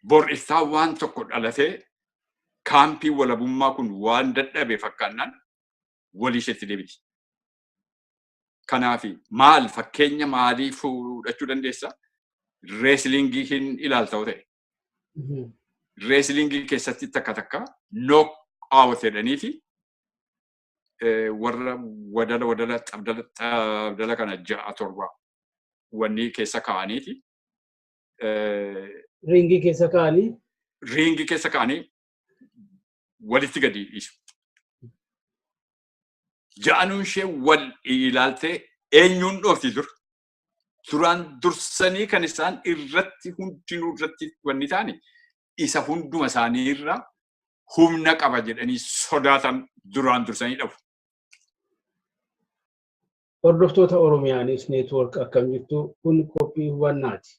Bor isaa waan tokko dhalatee kaampii walabummaa kun waan dadhabe fakkaannaan walii isheetti deebiti. Kanaafi maal fakkeenya maalii fudhachuu dandeessa? Reeslingii hin ilaalta ta'e. Reeslingii keessatti takka knock out jedhaniiti warra wadala xabdala kana 6-7 wanni keessa kaa'aniiti. Ringi keessa kaa'anii walitti gadi dhiisu. Ja'anuun ishee wal ilaaltee eenyuun dhoofti dur. Duraan dursanii kan isaan irratti hundinuu irratti wanni ta'ani isa hunduma isaanii irraa humna qaba jedhanii sodaatan duraan dursanii dhabu. Hordoftoota Oromiyaanis neetwoork akkam jirtu kun qophii hubannaati.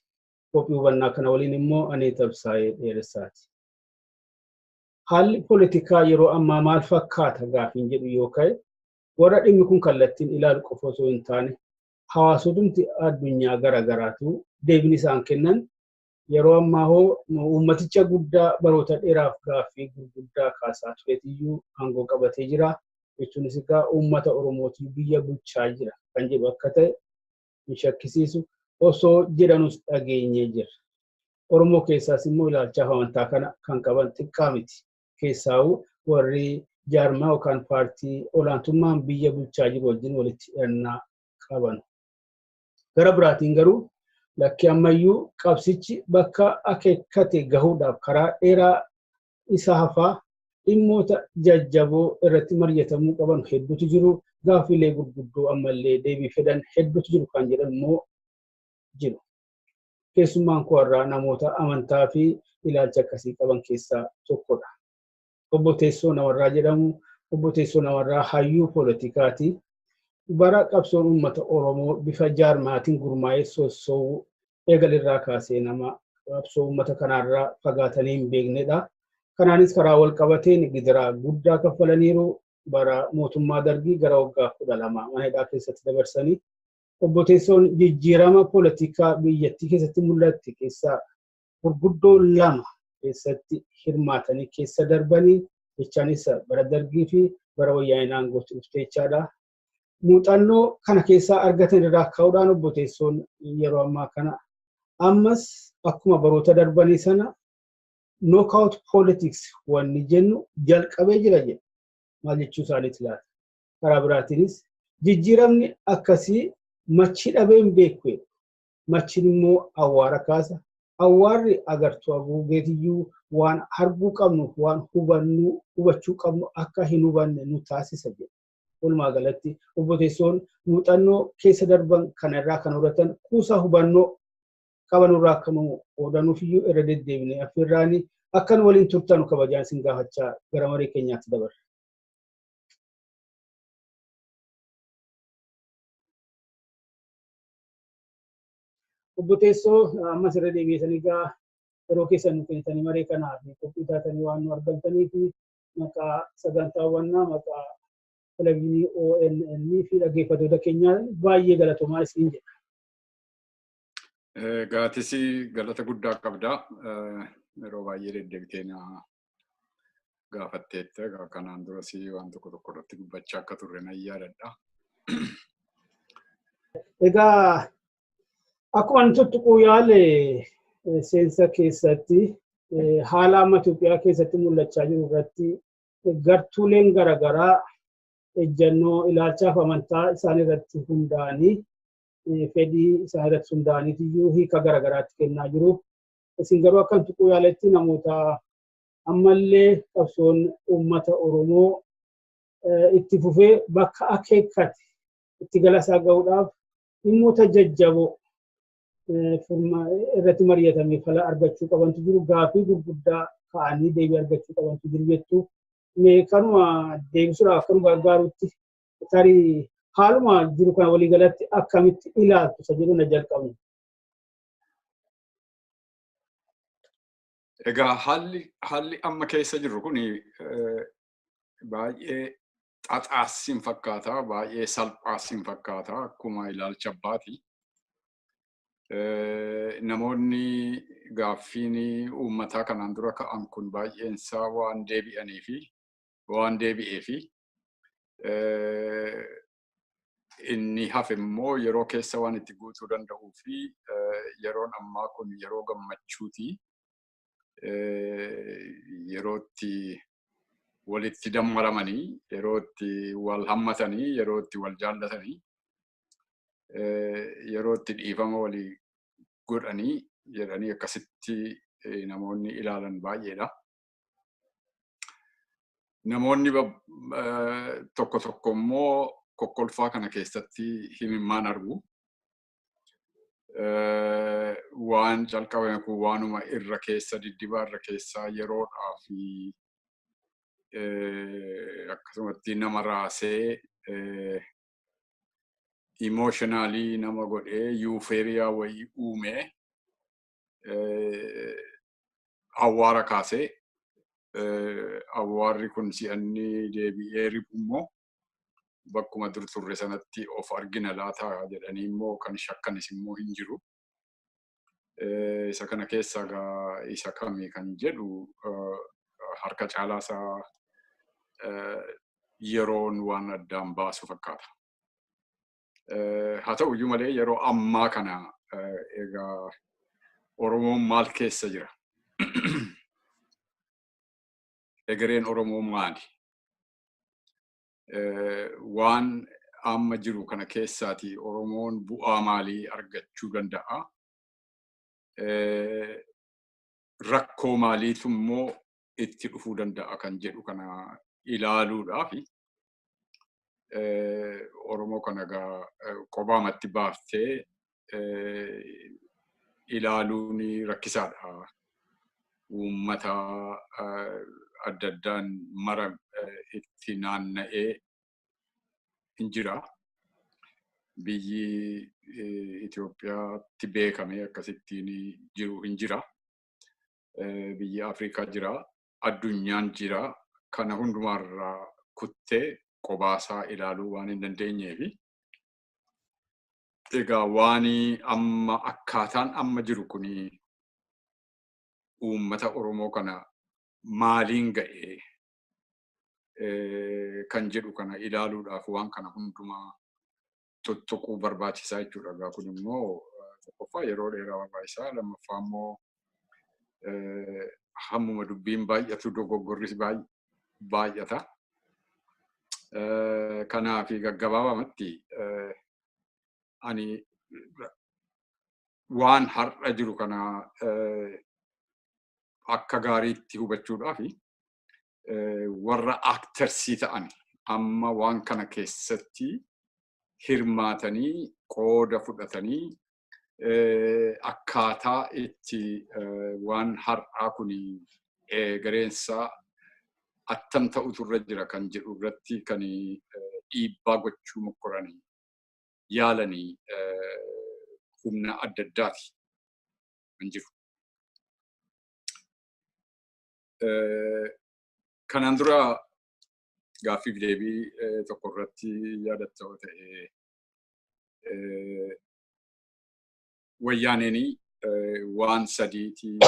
Qophii hubannaa kana waliin immoo ani tabsaa'ee dheeressaati. Haalli poolitikaa yeroo ammaa maal fakkaata gaafiin jedhu yoo ka'e warra dhimmi kun kallattiin ilaalu qofa osoo hin taane hawaasumti addunyaa garagaraatu deebiin isaan kennan yeroo ammaa hoo uummaticha guddaa baroota dheeraaf gaaffii gurguddaa kaasaa tureetiyyuu aangoo qabatee jira. Jechuunis egaa uummata Oromootii biyya bulchaa jira kan jedhu akka ta'e hin shakkisiisu. Osoo jedhanus dhageenyee jira. Oromoo keessaas immoo ilaalcha amantaa kana kan qaban xiqqaa miti. Keessaa'u warri jaarmaa yookaan paartii olaantummaan biyya bulchaa jiru wajjin walitti hidhannaa qaban. Gara biraatiin garuu lakki ammayyuu qabsichi bakka akeekkate gahuudhaaf karaa dheeraa isa hafaa dhimmoota jajjaboo irratti mari'atamuu qaban hedduutu jiru. Gaaffiilee gurguddoo ammallee deebii fedhan hedduutu jiru kan jedhan immoo jiru. Keessummaan koo irraa namoota amantaa fi ilaalcha akkasii qaban keessaa tokkodha. Obbo Teessoo Namarraa jedhamu. Obbo Teessoo Namarraa hayyuu poolitikaati. Bara qabsoon uummata Oromoo bifa jaarmaatiin gurmaa'ee sossoo'uu eegalirraa kaasee nama qabsoo uummata kanaarraa fagaatanii hin beeknedha. Kanaanis karaa wal qabateen gidiraa guddaa kaffalaniiru. Bara mootummaa Dargii gara waggaa 12 mana hidhaa keessatti dabarsanii. Obbo Teessoon jijjiirama poolitikaa biyyattii keessatti mul'atti keessaa gurguddoo 2 keessatti hirmaatanii keessa darbanii jechaanis bara Dargii fi bara Wayyaanee aangootti dhuftee jechaadha. Muuxannoo kana keessaa argatan irraa ka'uudhaan Obbo Teessoon yeroo ammaa kana ammas akkuma baroota darbanii sana knockout politics wanni jennu jalqabee jira jedha. Maal jechuu isaaniiti laata? Karaa biraatiinis jijjiiramni akkasii machi dhabeen beekuu. Machiin immoo awwaara kaasa. Awwaarri agartuu haguugeetiyyuu waan arguu qabnu waan hubachuu qabnu akka hin hubanne nu taasisa jedha. Walumaa galatti Obbo Teessoon muuxannoo keessa darban kanarraa kan horatan kuusaa hubannoo qabanurraa akka nu oodanuufiyyuu irra deddeebine affirraanii akkan waliin turtanu kabajaan isin gaafachaa gara marii keenyaatti dabarra. Obbo Teessoo ammas irra deebi'anii egaa yeroo keessan nu kennitanii maree kanaaf qophii taatanii waan nu argamtanii fi maqaa sagantaawwannaa maqaa televizyiinii ONN fi dhaggeeffattoota keenyaa baay'ee galatoomaa isin jedha. Gaatisi galata guddaa qabda. Yeroo baay'ee deddeebitee na gaafatteetta. Kanaan duras waan tokko irratti dubbachaa akka turre nan yaadadha. Egaa akkuma inni tuttuquu yaale seensa keessatti haala amma Itoophiyaa keessatti mul'achaa jiru irratti gartuuleen garaagaraa ejjennoo ilaalchaaf amantaa isaan irratti hundaa'anii fedhii isaan irratti hundaa'aniitiyyuu hiika garaagaraatti kennaa jiru. Isin garuu akka tuttuquu yaaletti namoota ammallee qabsoon uummata Oromoo itti fufee bakka akeekkate itti galasaa ga'uudhaaf dhimmoota jajjaboo irratti mari'atamee fala argachuu qabantu jiru. Gaaffii gurguddaa ka'anii deebii argachuu qabantu jiru jettu. Mee kanuma deebisuudhaaf kan gargaarutti tarii haaluma jiru kana waliigalatti akkamitti ilaaltu isa jedhu na jalqabna. Egaa haalli amma keessa jirru kun baay'ee xaxaas hin fakkaata, baay'ee salphaas hin fakkaata akkuma ilaalcha abbaati. Namoonni gaaffiin uummataa kanaan dura ka'an kun baay'een isaa waan deebi'ee fi inni hafe immoo yeroo keessa waan itti guutuu danda'uu fi yeroon ammaa kun yeroo gammachuuti. Yerootti walitti dammaramanii, yerootti wal hammatanii, yerootti wal jaallatanii, yerootti dhiifama walii godhanii jedhanii akkasitti namoonni ilaalan baay'eedha. Namoonni tokko tokko immoo kokkolfaa kana keessatti himimmaan argu. Waan calqabame kun waanuma irra keessa diddibaa irra keessaa yeroodhaa fi akkasumatti nama raasee emotionally nama godhee euphoria wayii uumee awwaara kaasee awwaarri kun si'anni deebi'ee ribu immoo bakkuma dur turre sanatti of argina laata jedhanii immoo kan shakkanis immoo hin jiru. Isa kana keessa isa kami kan jedhu harka caalaa isaa yeroon waan addaan baasu fakkaata. Haa ta'u iyyuu malee yeroo ammaa kana egaa Oromoon maal keessa jira? Egereen Oromoo maali? Waan amma jiru kana keessaati Oromoon bu'aa maalii argachuu danda'a? Rakkoo maaliitu immoo itti dhufuu danda'a kan jedhu kana ilaaluudhaaf Oromoo kana kophaamatti baaftee ilaaluun rakkisaadha. Uummata adda addaan mara itti naanna'ee hin jira. Biyyi Itoophiyaatti beekamee akkasittiin jiru hin jira. Biyyi Afrikaa jira, addunyaan jira. Kana hundumarraa kuttee qobaasaa ilaaluu waan hin dandeenyeefi. Egaa waan akkaataan amma jiru kuni uummata Oromoo kana maaliin ga'ee kan jedhu kana ilaaluudhaaf waan kana hundumaa tuttuquu barbaachisaa jechuudha. Egaa kun immoo tokkoffaa yeroo dheeraa barbaachisaa, lammaffaa immoo hammuma dubbiin baay'atu dogoggorris baay'ata. Kanaaf gaggabaabamatti ani waan har'a jiru kana akka gaariitti hubachuudhaaf warra aktarsii ta'an amma waan kana keessatti hirmaatanii qooda fudhatanii akkaataa itti waan har'aa kun egereensaa attam ta'utu irra jira kan jedhu irratti kan dhiibbaa gochuu mokkoranii yaalanii humna adda addaati kan jiru. Kanaan dura gaaffiif deebii tokko irratti yaadattoo ta'e wayyaaneen waan sadiitii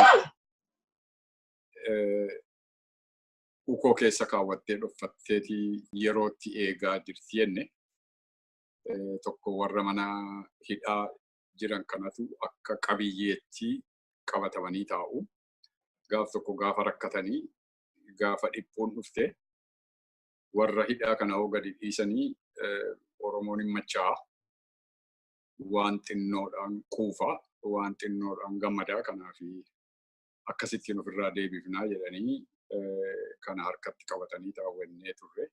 ukoo keessa kaawwattee dhoffatteetii yerootti eegaa jirti jenne. Tokko warra mana hidhaa jiran kanatu akka qabiyyeetti qabatamanii taa'u. Gaaf tokko gaafa rakkatanii gaafa dhiphuun dhufte warra hidhaa kana hoo gadi dhiisanii Oromoon hin machaa'a. Waan xinnoodhaan quufaa, waan xinnoodhaan gammadaa. Kanaaf akkasittiin ofirraa deebifnaa jedhanii kana harkatti qabatanii taa'uwwannee turre.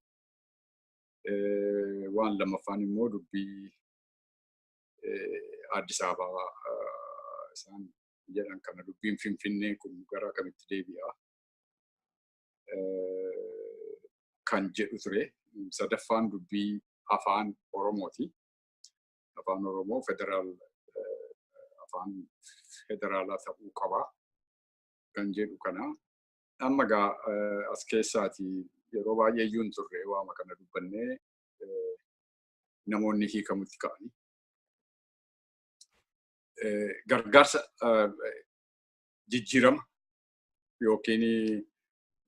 Waan lammaffaan immoo dubbii Addis Ababaa isaan jedhan kana dubbiin Finfinnee kun gara kamitti deebi'a? kan jedhu ture. Sadaffaan dubbii afaan Oromooti. Afaan Oromoo afaan federaalaa ta'uu qaba kan jedhu kana. Amma egaa as keessaati yeroo baay'ee iyyuu hin turre waama kana dubbannee namoonni hiikamutti ka'anii. Gargaarsa jijjiirama yookiin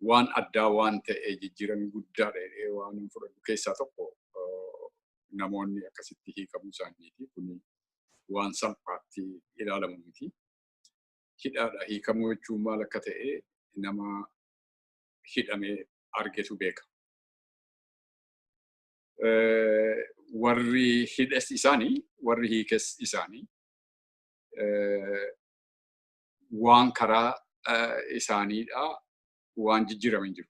waan addaa waan ta'e jijjiiramni guddaadha jedhee waan hin fudhatu keessaa tokko namoonni akkasitti hiikamuu isaaniiti. Kun waan salphaatti ilaalamu miti. Hidhaadha hiikamuu jechuun maal akka ta'e nama hidhamee argetu beeka. Warri hidhes isaanii, warri hiikes isaanii waan karaa isaaniidha waan jijjiirame hin jiru.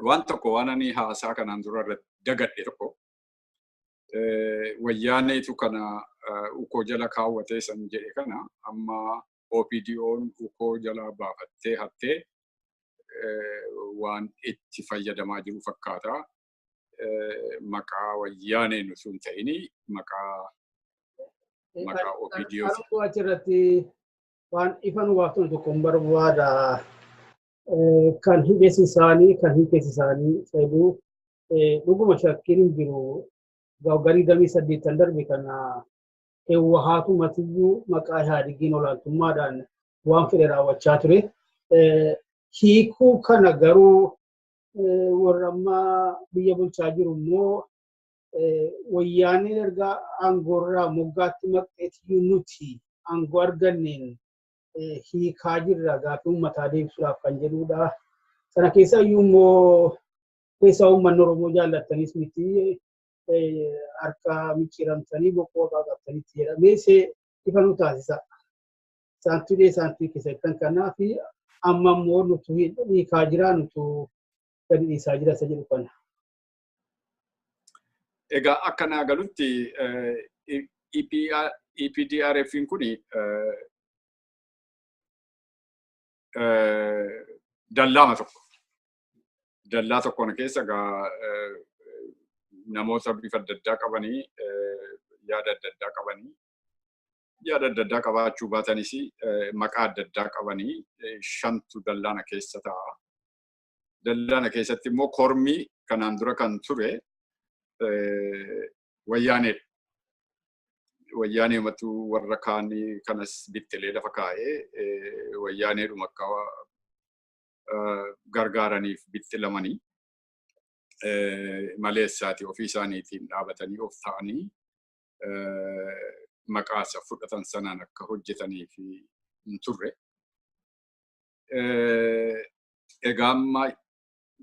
Waan tokko waan ani haasaa kanaan dura irratti dagadhe tokko wayyaaneetu kana ukoo jala kaawwatee san jedhe kana amma OPDO'n ukoo jala baafattee hattee waan itti fayyadamaa jiru fakkaata. Maqaa wayyaaneen osoo hin ta'in maqaa OPDO'ti. Kan achirratti waan ifan waaftan tokko hin barbaada. Kan hidhes isaanii, kan hiikes isaanii fedhuu dhuguma shakkiin hin jiru. Garii 8 darbe kana heewwahaatu matiyyuu maqaa Ihaadegiin olaantummaadhaan waan fedhe raawwachaa ture. Hiikuu kana garuu warra ammaa biyya bulchaa jiru immoo wayyaaneen erga aangoorraa moggaatti maqxeetiyyuu nuti aangoo arganneen hiikaa jirra gaaffii uummataa deebisuudhaaf kan jedhudha. Sana keessa iyyuu immoo keessaa uummanni Oromoo jaallattanis miti harka micciiramtanii boqqoo qaqqabtanitti jedhamee ifa nu taasisa. Saantuudhee keessatti kanaa fi amma immoo nutu hiikaa jira nutu gadi dhiisaa jira isa jedhu kana. Egaa akka naa galutti EPDRF'n kuni dallaa tokko keessa egaa namoota bifa adda addaa qabanii yaada adda addaa qabanii yaada adda addaa qabaachuu baatanis maqaa adda addaa qabanii 5tu dallaana keessa ta'a. Dallaana keessatti immoo kormii kanaan dura kan ture wayyaaneedha. Wayyaanee matu warra kaanii kanas bittilee lafa kaa'ee wayyaaneedhuma akka gargaaraniif bittilamanii maleessaati ofii isaaniitiin dhaabatanii of ta'anii maqaasa fudhatan sanaan akka hojjetanii fi hin turre. Egaa amma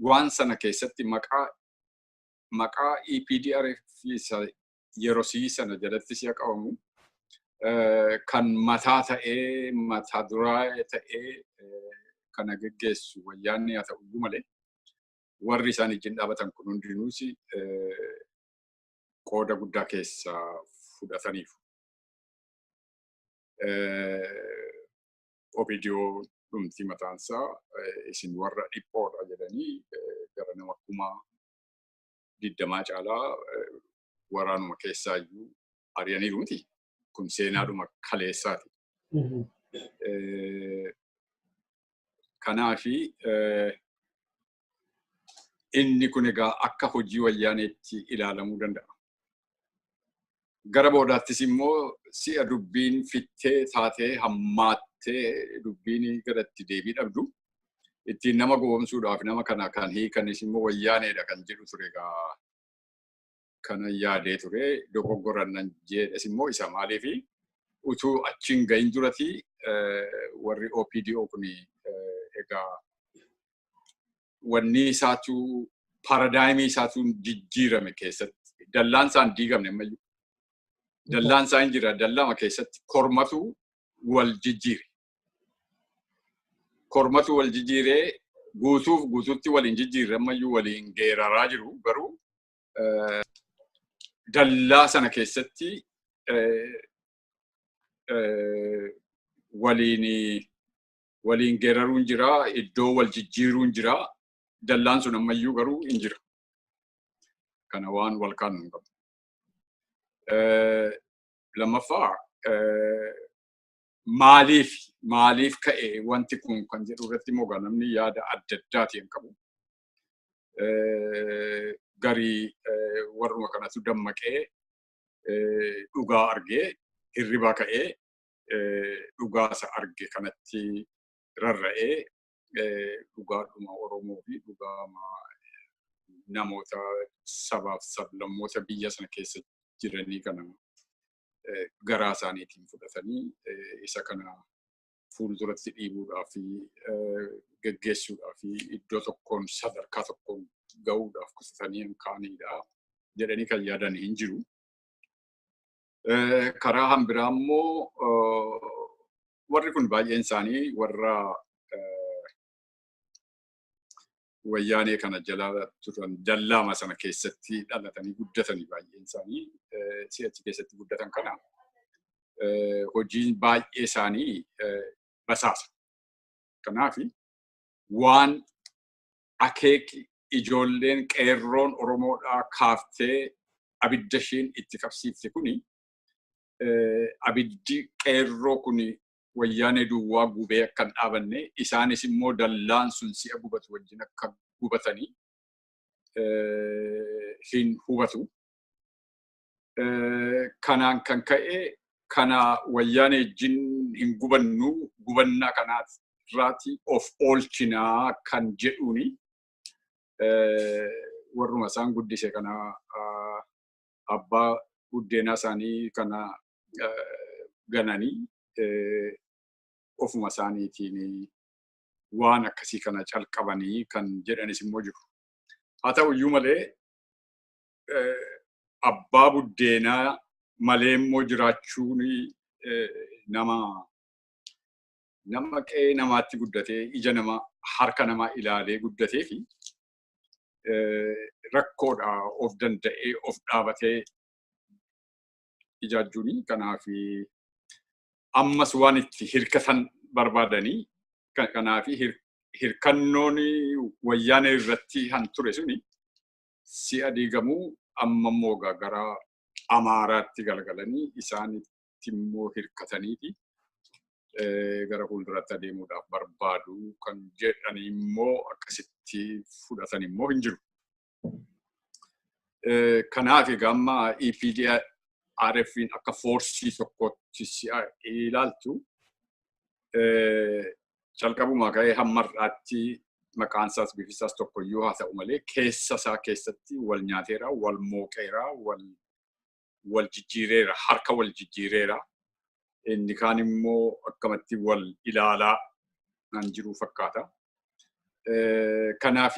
waan sana keessatti maqaa EPDRF yeroo sana jalatti si'a qabamu kan mataa ta'ee mataa duraa ta'ee kana geggeessu wayyaanee haa ta'u malee warri isaan wajjin dhaabatan kun hundinuus qooda guddaa keessa fudhataniiru. OPDO dhumti mataansaa isin warra dhiphoodha jedhanii gara nama 20 caalaa waraanuma keessaa iyyuu ari'aniiru miti. Kun seenaadhuma kaleessaati. Kanaafi inni kun egaa akka hojii wayyaaneetti ilaalamuu danda'a. Gara boodaattis immoo si'a dubbiin fittee taatee hammaattee dubbiin garatti deebii dhabdu ittiin nama gowwoomsuudhaaf nama kana kan hiikanis immoo wayyaaneedha kan jedhu ture egaa kana yaadee ture dogoggorannan jedhes immoo isa maaliifi utuu achiin gahin durati warri OPDO kun egaa wanni isaatu paradaayimii isaatu jijjiirame keessatti dallaan isaan diigamne ammayyuu. Dallaan isaan jira dallama keessatti kormatu wal jijjiire. Kormatu wal jijjiiree guutuutti waliin jijjiirre ammayyuu waliin geeraraa jiru garuu dallaa sana keessatti waliin geeraruun jira, iddoo wal jijjiiruun jira, dallaan sun ammayyuu garuu hin jira. kana waan wal kaanu qabu. Lammaffaa maaliif ka'e wanti kun kan jedhu irratti immoo namni yaada adda addaatiin qabu. Garii warruma kanatu dammaqee dhugaa argee hirribaa ka'ee dhugaasa arge kanatti rarra'ee dhugaadhuma Oromoo fi dhugaa namoota sabaaf sablammoota biyya sana keessa jiranii kana garaa isaaniitiin fudhatanii isa kana fuulduratti dhiibuudhaaf fi geggeessuudhaaf fi iddoo tokkoon sadarkaa tokkoon ga'uudhaaf kutatanii kaanidha jedhanii kan yaadan hin jiru. Karaa hanbiraa immoo warri kun baay'een isaanii warra wayyaanee kana jala turan dallaama sana keessatti dhalatanii guddatanii baay'een isaanii si'achi keessatti guddatan kana hojiin baay'ee isaanii basaasa. Kanaaf waan akeeki ijoolleen qeerroon Oromoodhaa kaaftee abidda isheen itti qabsiifte kuni abiddi qeerroo kuni wayyaanee duwwaa gubee akka hin dhaabanne isaanis immoo dallaan sun si'a gubatu wajjin akka gubatanii hin hubatu. Kanaan kan ka'e kana wayyaanee wajjin hin gubannu gubannaa kanarraati of oolchinaa kan jedhuuni warruma isaan guddise kana abbaa guddeenaa isaanii kana gananii ofuma isaaniitiin waan akkasii kana calqabanii kan jedhanis immoo jiru. Haa ta'u iyyuu malee abbaa buddeenaa malee immoo jiraachuun nama qe'ee namaatti guddatee ija nama harka namaa ilaalee guddatee fi rakkoodha of danda'ee of dhaabatee ijaajuuni. Kanaaf ammas waan itti hirkatan barbaadanii kanaaf hirkannoon wayyaanee irratti han ture suni si'a diigamuu amma immoo gara Amaaraatti galgalanii isaanitti immoo hirkataniiti gara fuulduraatti adeemuudhaaf barbaadu kan jedhanii immoo akkasitti fudhatan immoo hin jiru. Kanaaf egaa amma EPDRFin akka foorsii tokkotti si'a ilaaltu calqabumaa ka'ee hammarraatti maqaan isaas bifisaas tokkoyyuu haa ta'u malee keessa isaa keessatti wal nyaateera, wal mooqeera, wal jijjiireera, harka wal jijjiireera. Inni kaan immoo akkamatti wal ilaalaa kan jiru fakkaata. Kanaaf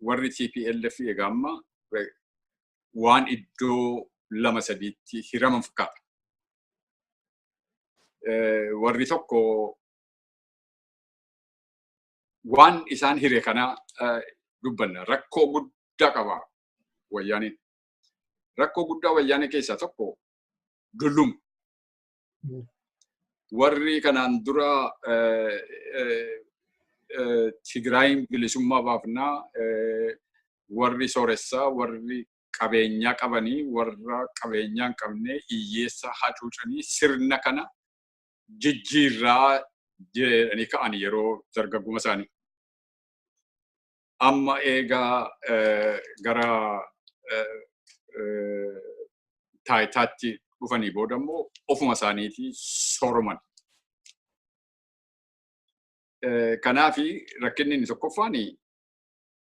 warri TPLF egaa amma waan iddoo lama sadiitti hiraman fakkaata. Warri tokko waan isaan hire kana dubbanna rakkoo guddaa qaba wayyaaniin. Rakkoo guddaa wayyaanee keessaa tokko dulluma. Warri kanaan dura Tigraayin bilisummaa baafnaa warri sooressaa warri qabeenyaa qabanii warra qabeenyaa hin qabne hiyyeessa hacuucanii sirna kana jijjiirraa jedhanii ka'an yeroo dargagguma isaanii. Amma eegaa gara taayitaatti dhufanii booda immoo ofuma isaaniitii sooroman. Kanaaf rakkinni inni tokkoffaan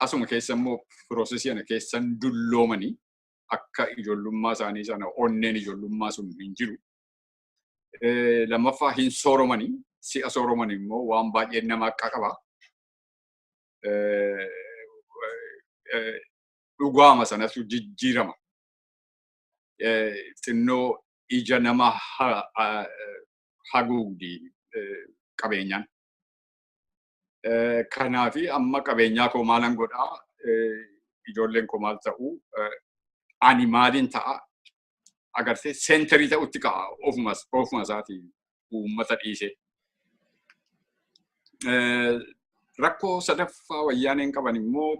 asuma keessa immoo piroosesii kana keessan dulloomanii akka ijoollummaa isaanii sana onneen ijoollummaa sun hin jiru. Lammaffaa hin sooromanii si'a sooroman immoo waan baay'ee nama akka qaba. Dhugaama sanatu jijjiirama. Xinnoo ija nama haguugdi qabeenyaan. Kanaaf amma qabeenyaa koo maalan godhaa ijoolleen koo maal ta'uu ani maaliin ta'a agartee seenterii ta'utti ka'a ofuma isaatiin uummata dhiise. Rakkoo sadaffaa wayyaaneen qaban immoo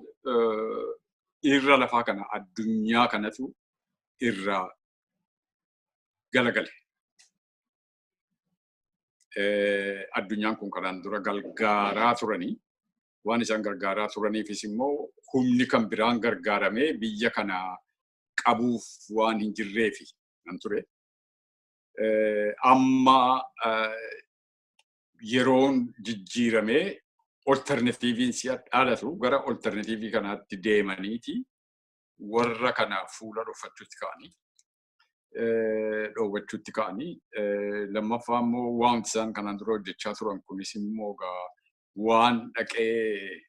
irra lafaa kana addunyaa kanatu irraa galagale. Addunyaan kun kanaan dura gargaaraa turanii waan isaan gargaaraa turaniifis immoo humni kan biraan gargaaramee biyya kana qabuuf waan hin jirreefi nan ture. Amma yeroon jijjiiramee alternatiiviin si'a dhalatu gara alternatiivii kanaatti deemaniiti warra kana fuula dhoffachuutti ka'anii dhoowwachuutti ka'anii lammaffaa immoo waan isaan kanaan dura hojjechaa turan kunis immoo waan dhaqee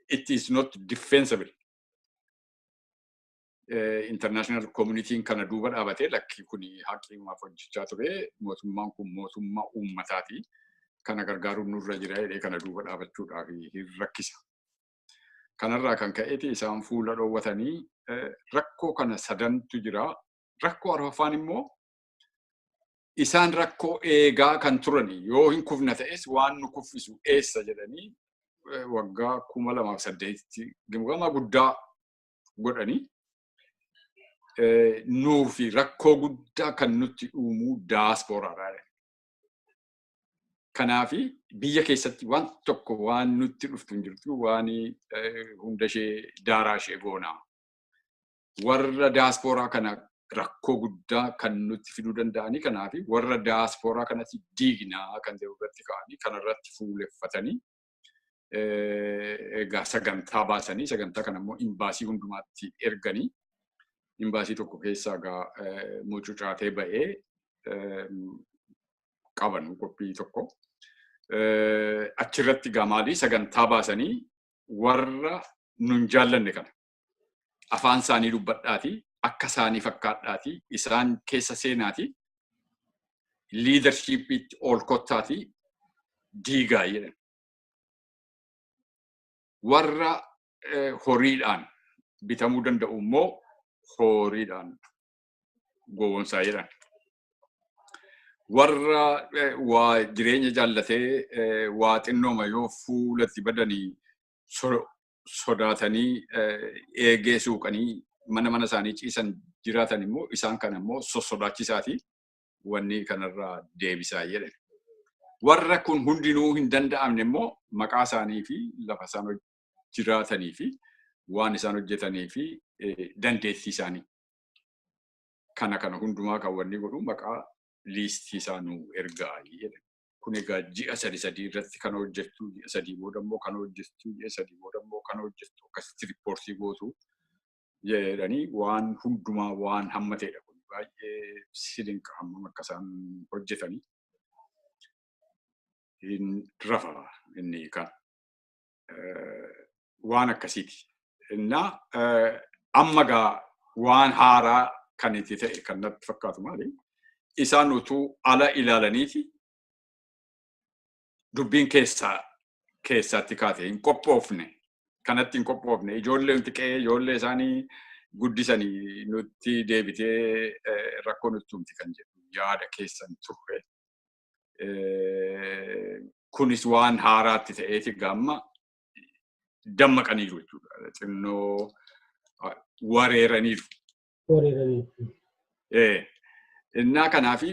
it is not defensible. International community kana duuba dhaabatee lakki kuni haqiimaaf hojjechaa ture mootummaan kun mootummaa uummataati kana gargaaruun nurra jira jedhee kana duuba dhaabachuudhaaf hin rakkisa. Kanarraa kan ka'eeti isaan fuula dhoowwatanii rakkoo kana sadantu jira. Rakkoo arfaffaan immoo isaan rakkoo eegaa kan turani yoo hin kufna ta'es waan nu kuffisu eessa jedhanii waggaa 2008 gimgama guddaa godhanii nuufi rakkoo guddaa kan nutti uumuu daaspooraadha. Kanaafi biyya keessatti waan tokko waan nutti dhuftu hin jirtu waan hunda ishee daaraa ishee goonaa. Warra daaspooraa kana rakkoo guddaa kan nutti fiduu danda'anii kanaafi warra daaspooraa kanatti diignaa kan jedhu irratti ka'anii kanarratti fuuleffatanii egaa sagantaa baasanii sagantaa kana immoo imbaasii hundumaatti erganii imbaasii tokko keessaa egaa mucucaatee ba'ee qaban qophii tokko. Achirratti egaa maalii sagantaa baasanii warra nun jaallanne kana afaan isaanii dubbadhaatii akka isaanii fakkaadhaatii isaan keessa seenaatii liidarshiipiitti ol kottaatii diigaa jedhan. Warra horiidhaan bitamuu danda'u immoo horiidhaan gowwoomsaa jedhan. Warra waa jireenya jaallatee waa xinnooma yoo fuulatti badanii sodaatanii eegee suuqanii mana isaanii ciisan jiraatan immoo isaan kana immoo sossodaachisaati wanni kanarraa deebisaa jedhan. Warra kun hundinuu hin danda'amne immoo maqaa isaanii fi lafa isaan jiraatanii fi waan isaan hojjetanii fi dandeettii isaanii kana hundumaa kan wanni godhu maqaa liistii isaanuu ergaa jedhan. Kun egaa ji'a sadii irratti kan hojjettu ji'a sadii booda immoo kan hojjettu ji'a sadii booda immoo kan hojjettu akkasitti riippoortii gootu jedhanii waan hundumaa waan hammateedha. Kun baay'ee sidinqa hammam akka isaan hojjetanii hin rafa inni kan waan akkasiiti. Innaa amma egaa waan haaraa kan itti ta'e kan natti fakkaatu maali? Isaan utuu ala ilaalaniiti dubbiin keessatti kaate hin qophoofne kanatti hin qophoofne ijoollee nuti qe'ee ijoollee isaanii guddisanii nutti deebitee rakkoo nutti humti kan jedhu yaada keessan turre. Kunis waan haaraatti ta'eeti gamma dammaqaniiru jechuudha. Xinnoo wareeraniiru. Innaa kanaafi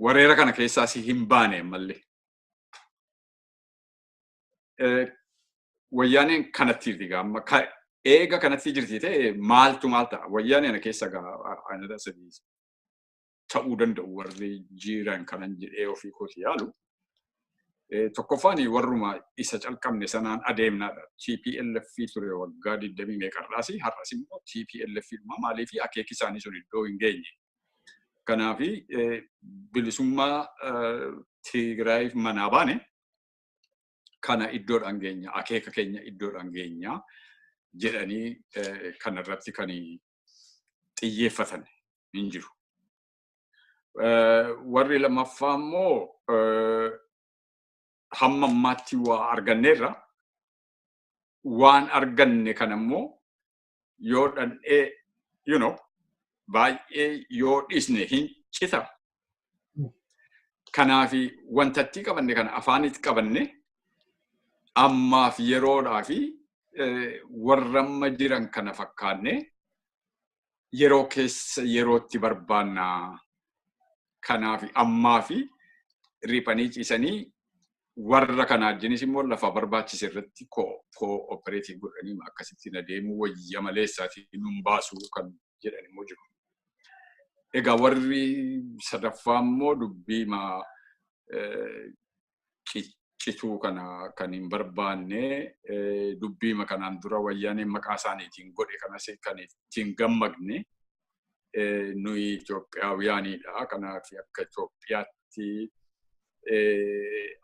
wareera kana keessaas hin baane ammallee. Wayyaaneen kanatti jirti gamma eega kanatti jirti ta'e maaltu maal ta'a? Wayyaaneen keessa aanada sadii ta'uu danda'u warri jiran kanan jedhee ofii kooti yaalu. Tokkoffaan warruma isa calqabne sanaan adeemnaadha. TPLF ture waggaa 20 meeqarraasi har'as immoo TPLF maaliif akeeki isaanii sun iddoo hin geenye. Kanaafi bilisummaa Tigraayiif manaa baane kana iddoodhaan geenya akeeka keenya iddoodhaan geenya jedhanii kanarratti kan xiyyeeffatan hin jiru. Warri lammaffaa immoo hamma ammaatti waa arganneerra waan arganne kana immoo yoo dhandhee baay'ee yoo dhisne hin cita. Kanaafi wantatti qabanne kana afaanitti qabanne ammaaf yeroodhaa fi warra amma jiran kana fakkaanne yeroo keessa yerootti barbaannaa. Kanaaf ammaa fi riphanii ciisanii warra kanaa jinis immoo lafa barbaachise irratti kooperaatiif godhanii akkasittiin adeemuu wayya maleessaatiin nun baasuu kan jedhan immoo jiru. Egaa warri sadaffaa immoo dubbii cituu kana kan hin barbaanne dubbii kanaan dura wayyaaneen maqaa isaaniitiin godhe kanas kan ittiin gammagne nuyi Itoophiyaawwaanidha. Kanaaf akka Itoophiyaatti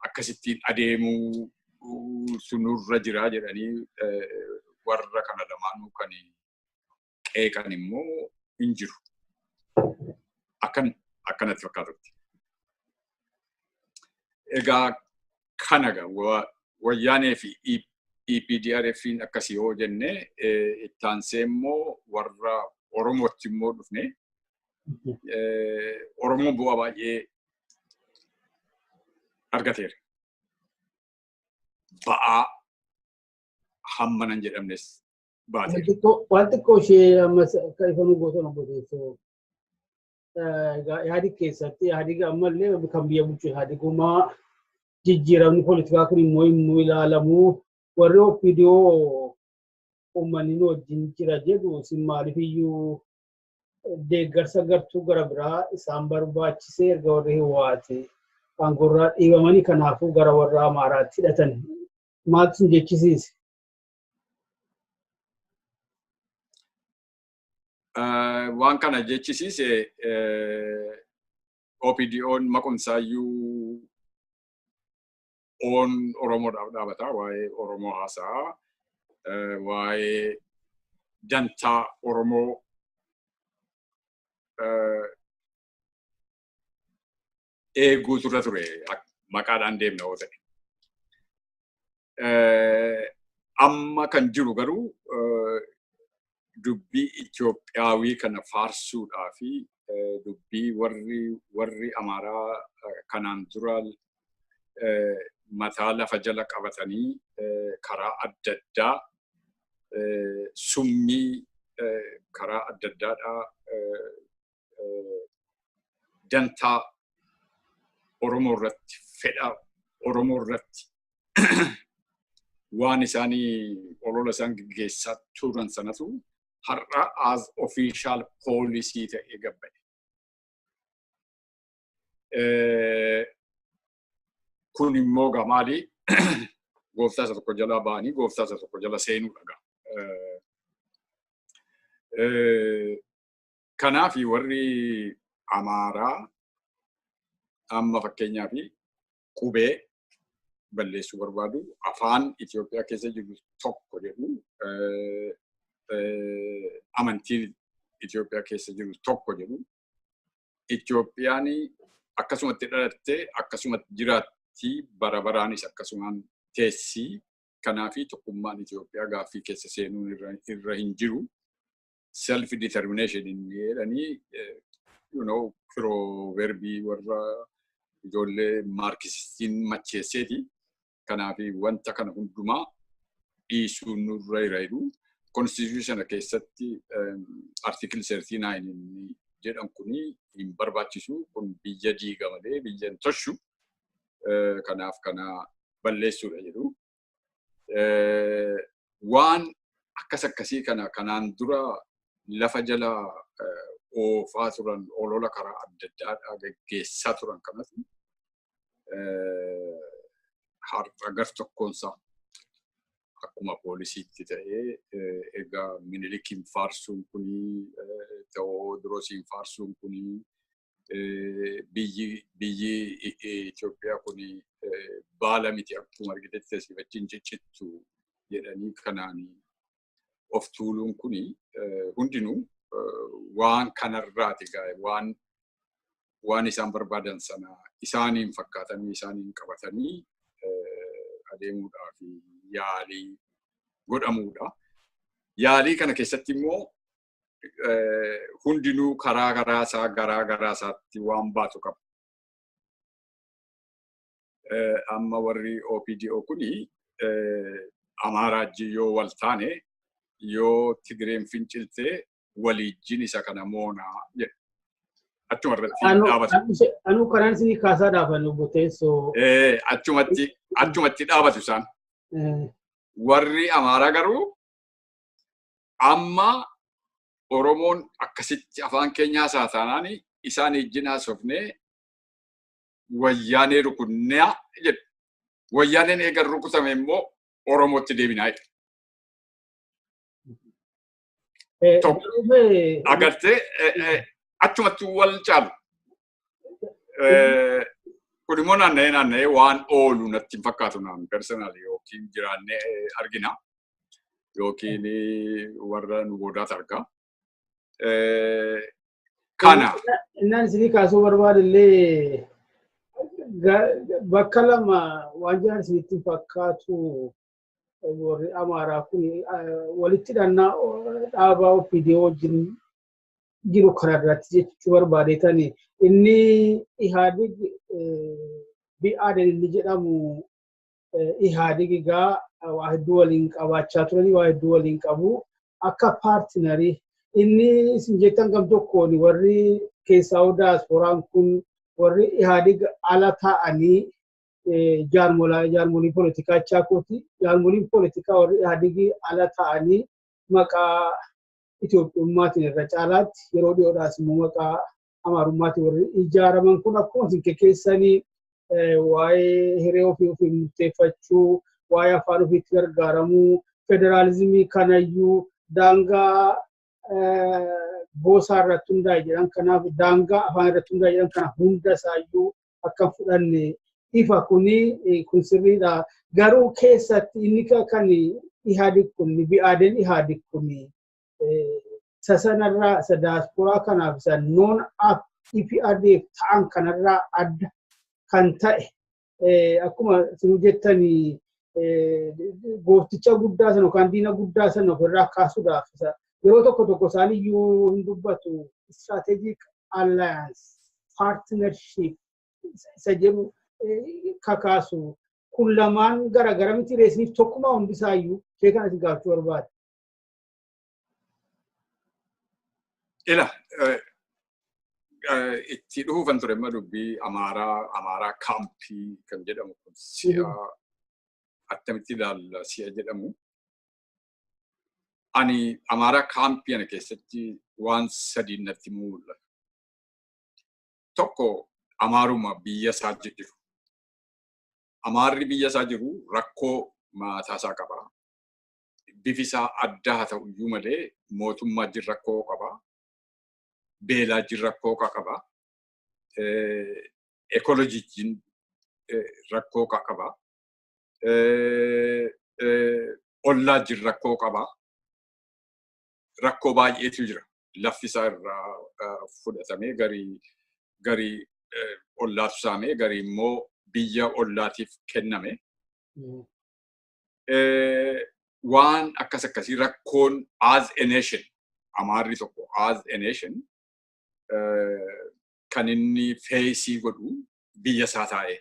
akkasittiin adeemuu sunurra jira jedhanii warra kana lamaanuu kan qeeqan immoo hin jiru. Akkanatti fakkaatutti. Egaa kanaga wayyaanee fi EPDRF'n akkasii yoo jenne itti aansee immoo warra Oromootti immoo dhufne Oromoon bu'aa baay'ee argateera. Ba'aa hammanan jedhamnes baateera. Waan xiqqoo ishee ammas akka ifanuu gootota Teessoo yaadi keessatti yaadi ammallee kan biyya bulchu yaadi gumaa jijjiiramni poolitikaa kun immoo ilaalamuu warri OPDO uummanni wajjin jira jedhu isin maaliif iyyuu deeggarsa gartuu gara biraa isaan barbaachisee erga warri Hiwaati aangorraa dhiibamanii kanaafuu gara warra Amaaraatti hidhatan maaltu isin jechisiise? Waan kana jechisiise OPDO'n maqumsaayyuu Oromoodhaaf dhaabata waa'ee Oromoo haasaa waa'ee dantaa Oromoo eeguu turre maqaadhaan deemna yoo ta'e. Amma kan jiru garuu dubbii Itoophiyaawii kana faarsuudhaa fi dubbii warri Amaaraa kanaan dura mataa lafa jala qabatanii karaa adda addaa summii karaa adda addaadhaa dantaa Oromoo irratti fedha Oromoo irratti waan isaanii olola isaan gaggeessaa turan sanatu har'a as official policy ta'ee gabbate. Kun immoo maali gooftaa isa tokko jala ba'anii gooftaa isa tokko jala seenuudha. Kanaaf warri Amaaraa amma fakkeenyaaf qubee balleessuu barbaadu afaan Itoophiyaa keessa jiru tokko jedhu amantiin Itoophiyaa keessa jiru tokko jedhu Itoophiyaan akkasumatti dhalattee akkasumatti jiraatti bara baraanis akkasumaan teessii kanaafi tokkummaan Itoophiyaa gaaffii keessa seenuun irra hin jiru self determination jedhanii proverbii warra ijoollee maarkisistiin macheesseeti. Kanaaf wanta kana hundumaa dhiisuun nurra jira. Constitution keessatti article 39 jedhan kuni hin barbaachisu kun biyya diiga malee biyya hin toshu. Kanaaf kana balleessuudha jedhu. Waan akkasii kanaan dura lafa jala oofaa turan olola karaa adda addaa gaggeessaa turan kanatu har'a gar tokkoonsaa akkuma poolisiitti ta'ee egaa Minilikiin faarsuun kuni Tewoodiroosiin faarsuun kuni biyyi Itoophiyaa kuni baala miti akkuma argitetti asii wajjin ciccittu jedhanii kanaan of tuuluun kuni hundinuu waan kanarraati waan isaan barbaadan sana isaaniin fakkaatanii isaaniin qabatanii adeemuudhaaf yaalii godhamuudha. Yaalii kana keessatti immoo hundinuu karaa garaasaatti waan baatu qaba. Amma warri OPDO kuni Amaaraa yoo wal taane yoo Tigreen fincilte waliijjiin isa kana moonaa jedha. Achuma irratti dhaabatu. Anu kanaan isin kaasaa dhaafan Obbo Teessoo. Achumatti dhaabatu isaan. Warri Amaaraa garuu amma Oromoon akkasitti afaan keenyaa saataanaan isaan ijjiin haasofnee wayyaanee rukunnaa jedhu. Wayyaaneen eegan rukutame immoo Oromootti deebinaa jedhu. Agartee achumatti wal caalu. Kun immoo naanna'ee waan oolu natti hin fakkaatu naan personaali yookiin jiraannee argina yookiin warra nu boodaas argaa. Kana. Innaan isinii kaasuu barbaadillee bakka lama waan jiraan isinitti fakkaatu warri Amaaraa kun walitti dhaabaa OPDO wajjin jiru kanarratti jechuu barbaadeetani inni Ihaadig BADN inni jedhamu Ihaadig egaa waa hedduu waliin qabaachaa turanii waa hedduu waliin qabu akka paartinarii inni isin jettan gam tokkoon warri keessaa diasporaan kun warri Ihaadig ala ta'anii jaarmolii poolitikaa chaakooti jaarmoliin poolitikaa warri Ihaadig ala ta'anii maqaa Itoophiyummaatiin irra caalaatti yeroo dhiyoodhaas immoo maqaa Amaarummaatiin warri ijaaraman kun akkuma isin keessanii waa'ee hiree ofii murteeffachuu waa'ee afaan ofiitti gargaaramuu federaalizimii kanayyuu daangaa boosaa irratti hundaa'e jedhan kanaaf daangaa afaan irratti hundaa'e jedhan kana hunda isaayyuu akka fudhanne ifa kun sirriidha. Garuu keessatti inni kan Ihaadig kun BADN Ihaadig kun sasanarraa isa diasporaa kanaaf isa non EPRDF ta'an kanarraa adda kan ta'e akkuma isin jettanii goofticha guddaa sana yookaan diina guddaa sana ofirraa kaasuudhaaf yeroo tokko isaaniyyuu hin dubbatu strategic alliance partnership isa jedhu kakaasu kun lamaan gara miti reesniif tokkuma hundisaayyuu ishee kana isin gaafachuu barbaade. Ila itti dhufuufan ture amma dubbii Amaaraa kaampii kan jedhamu kun si'a attamitti ilaalla si'a jedhamu. Ani Amaaraa kaampii ana keessatti waan sadii natti mul'ata. Tokko Amaaruma biyya isaa jiru. Amaarri biyya isaa jiru rakkoo mataa isaa qaba. Bifi isaa adda haa ta'u iyyuu malee mootummaa jirra rakkoo qaba. Beelaa jirra rakkoo qaba. Ekolojiitiin rakkoo qaba. Ollaa jirra rakkoo qaba. Rakkoo baay'eetu jira. Lafti isaa irraa fudhatamee garii ollaatu saamee garii immoo biyya ollaatiif kenname. Waan akkasii rakkoon as a nation Amaarri tokko as a nation kan inni feesii godhu biyya isaa taa'ee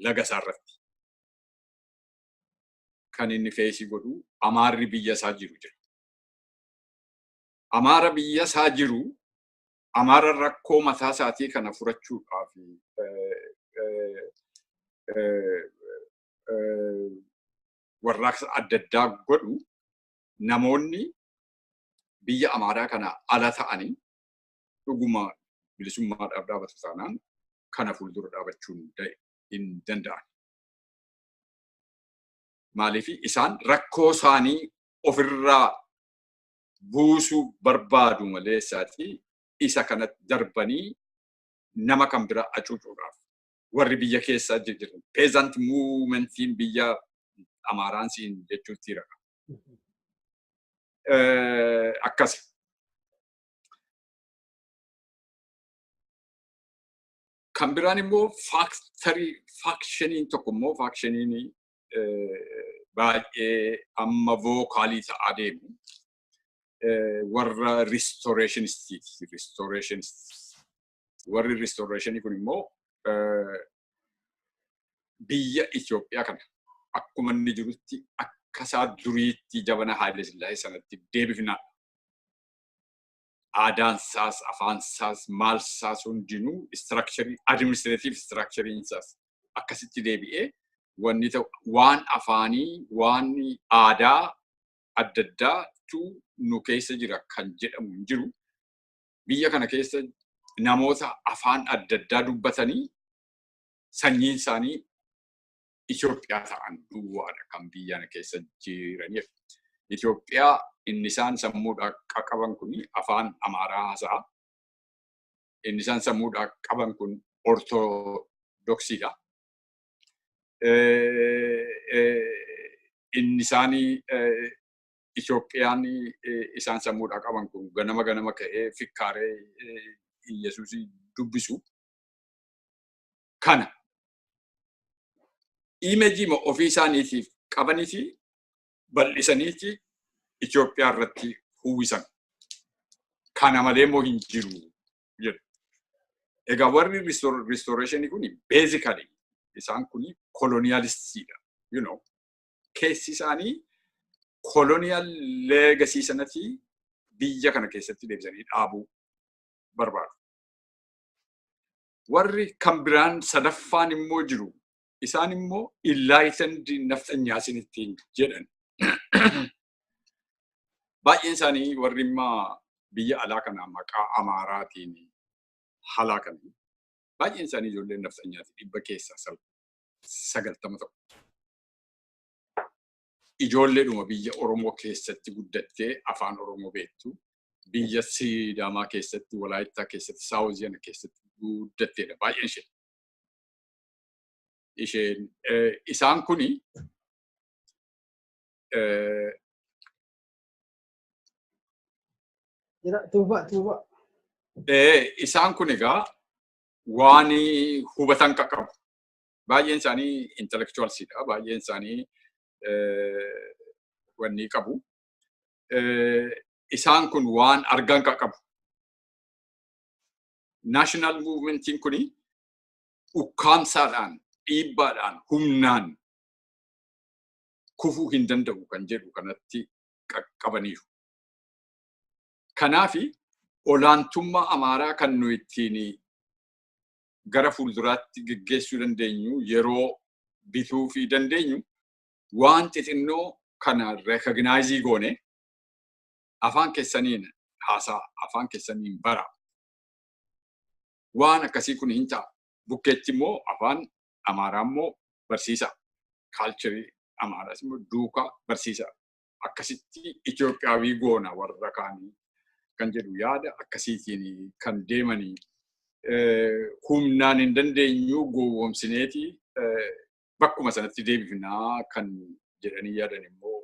laga isaa irratti. Kan inni feesii godhu Amaarri biyya isaa jiru jira. Amaara biyya isaa jiru Amaara rakkoo mataa isaatii kana furachuudhaaf warraaqsa adda addaa godhu namoonni biyya Amaaraa kana ala ta'anii dhuguma bilisummaadhaaf dhaabatu taanaan kana fuuldura dhaabachuun hin danda'an. Maaliif isaan rakkoo isaanii ofirraa buusuu barbaadu malee isaatii isa kanatti darbanii nama kan bira acuucuudhaaf warri biyya keessaa jiran peasant movementiin biyya Amaaraan siin jechuutti jira. Akkas. Kan biraan immoo faakshiniin tokko immoo faakshiniin baay'ee amma vookaalii ta'aa deemu. Warra restorationistiti. Warri restorationii kun immoo biyya Itoophiyaa kana akkuma inni jirutti akka isaa duriitti jabana Haayile Sillaasee sanatti deebifnaa. Aadaan isaas, afaan isaas, maal isaas hundinuu structure, administrative structure isaas akkasitti deebi'ee wanni ta'u waan afaanii, waan aadaa adda addaatu nu keessa jira kan jedhamu hin jiru. Biyya kana keessa namoota afaan adda addaa dubbatanii sanyiin isaanii Itoophiyaa ta'an duwwaadha kan biyya kana keessa jiraniif. Itoophiyaa inni isaan sammuudhaan qaban kun afaan Amaaraa haasa'a. Inni isaan sammuudhaan qaban kun Ortodoksiidha. Inni isaanii Itoophiyaan isaan sammuudhaan qaban kun ganama ka'ee fikkaaree Yesuusii dubbisu. Kana imeejii ofii isaaniitiif qabaniiti bal'isaniiti Itoophiyaa irratti uwwisan. Kana malee immoo hin jiru jedhu. Egaa warri restorationii kun basically isaan kun colonialistiidha. You know, keessi isaanii colonial legacy sanatti biyya kana keessatti deebisanii dhaabuu barbaadu. Warri kan biraan sadaffaan immoo jiru. Isaan immoo enlightened nafxanyaasinitti jedhan. Baay'een isaanii warri immoo biyya alaa kana maqaa Amaaraatiin halaakanii. Baay'een isaanii ijoolleen nafxanyaati 100 keessaa 90 ta'u. Ijoolleedhuma biyya Oromoo keessatti guddattee afaan Oromoo beektu, biyya Sidaamaa keessatti, Walaayittaa keessatti, Saawuziyana keessatti guddatteedha baay'een ishee. Isheen isaan kuni isaan kun egaa waan hubatan qaqqabu. Baay'een isaanii intellectualsidha. Baay'een isaanii wanni qabu. Isaan kun waan argan qaqqabu. National movementiin kuni ukkaamsaadhaan, dhiibbaadhaan, humnaan kufuu hin danda'u kan jedhu kanatti qaqqabaniiru. Kanaafi olaantummaa Amaaraa kan nu ittiin gara fuulduraatti geggeessuu dandeenyu yeroo bituu fi dandeenyu waan xixinnoo kana recognize goone afaan keessaniin haasaa, afaan keessaniin bara. Waan akkasii kun hin ta'a. Bukkeetti immoo afaan Amaaraa immoo barsiisa. Culture Amaaraas immoo duukaa barsiisa. Akkasitti Itoophiyaawii goona warra kaanii kan jedhu yaada akkasiitiin kan deemanii humnaan hin dandeenyu gowwoomsineeti bakkuma sanatti deebifnaa kan jedhanii yaadan immoo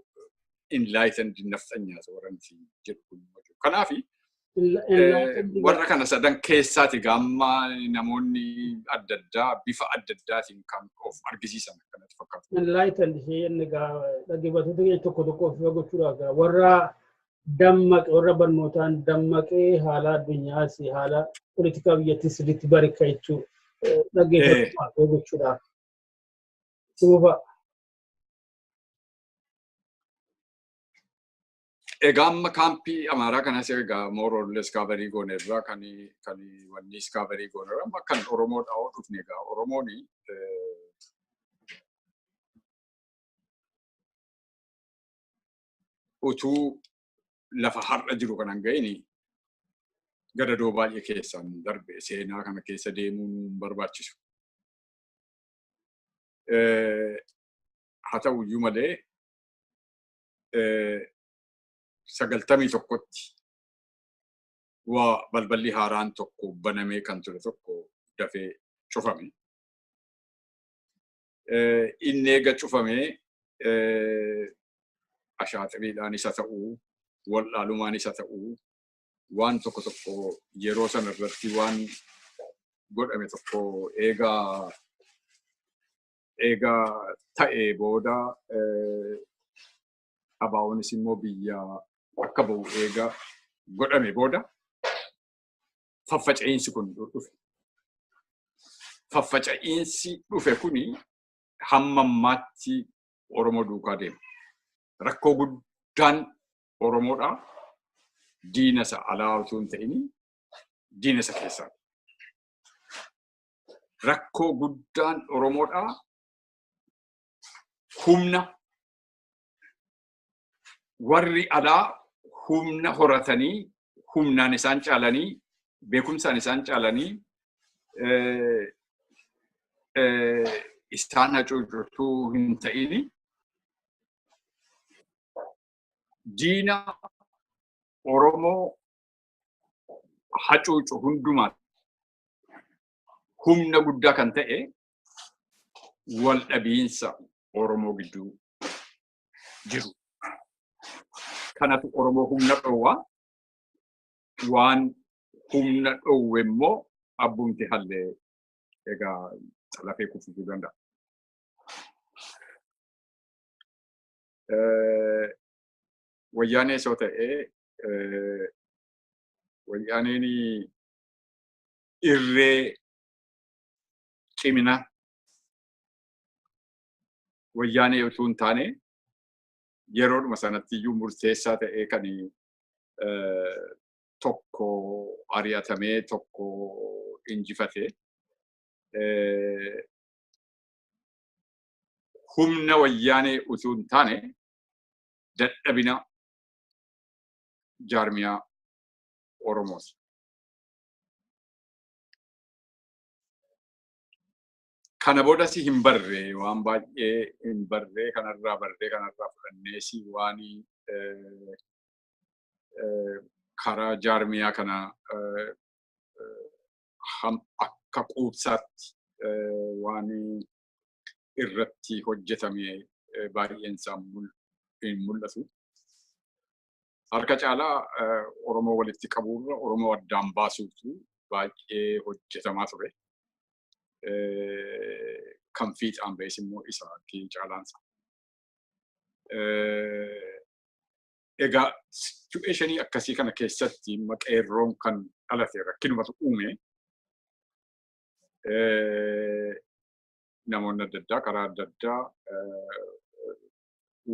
enlightened nafxanyaas warranti jedhu kun. Kanaafi warra kana sadan keessaati gamma namoonni adda addaa bifa adda addaatiin kan of argisiisan akkanatti fakkaatu. Enlightened isheen egaa dhaggeeffattoota tokko tokko of gochuudhaaf warra dammaqee warra barnootaan dammaqee haala addunyaas haala poolitikaa biyyattis sirriitti barika jechuu dhaggeeffattoota gochuudhaaf. Suufa. Egaa amma kaampii Amaaraa kanas egaa more or less kaabarii goonerraa kan wannis kaabarii goonerraa amma kan Oromoodhaa oo dhufne egaa Oromooni utuu lafa har'a jiru kanan ga'ini gadadoo baay'ee keessaan darbe seenaa kana keessa deemuun barbaachisu. Haa ta'uyyuu malee 91tti waa balballi haaraan tokko banamee kan ture tokko dafee cufame. Inni eega cufamee ashaaxiriidhaan isa ta'uu, waldhaalumaan isa ta'uu, waan tokko tokko yeroo sana irratti waan godhame tokko eegaa ta'ee booda abaa'oonis immoo biyya akka ba'u eegaa godhame booda faffaca'iinsi kun dhufe. Faffaca'iinsi dhufe kuni hamma ammaatti Oromoo duukaa deema. Rakkoo guddaan Oromoodha. Diina isa alaa osoo hin ta'in diina isa keessaa. Rakkoo guddaan Oromoodha. Humna warri alaa humna horatanii humnaan isaan caalanii beekumsaan isaan caalanii isaan hacuucuutuu hin ta'in diina Oromoo hacuucu hundumaa humna guddaa kan ta'e wal dhabiinsa Oromoo gidduu jiru. Kanatu Oromoo humna dhowwaa waan humna dhowwe immoo abbumti hallee egaa lafee kufuu danda'a. Wayyaanee soo ta'ee wayyaaneen irree cimina wayyaanee utuu hin taane yeroodhuma sanatti iyyuu murteessaa ta'ee kan tokko ari'atamee tokko injifatee humna wayyaanee utuu hin taane dadhabina jaarmiyaa Oromoos. Kana booda si hin barre waan baay'ee hin barre kanarraa fudhanneesi waan karaa jaarmiyaa kana akka quubsaatti waan irratti hojjetame baay'een isaa hin mul'atu. Harka caalaa Oromoo walitti qabuurra Oromoo addaan baasuutu baay'ee hojjetamaa ture. Kan fiixaan ba'es immoo isaatti caalaansa. Egaa situeeshinii akkasii kana keessatti qeerroon kan dhalate rakkinumatu uume namoonni adda addaa karaa adda addaa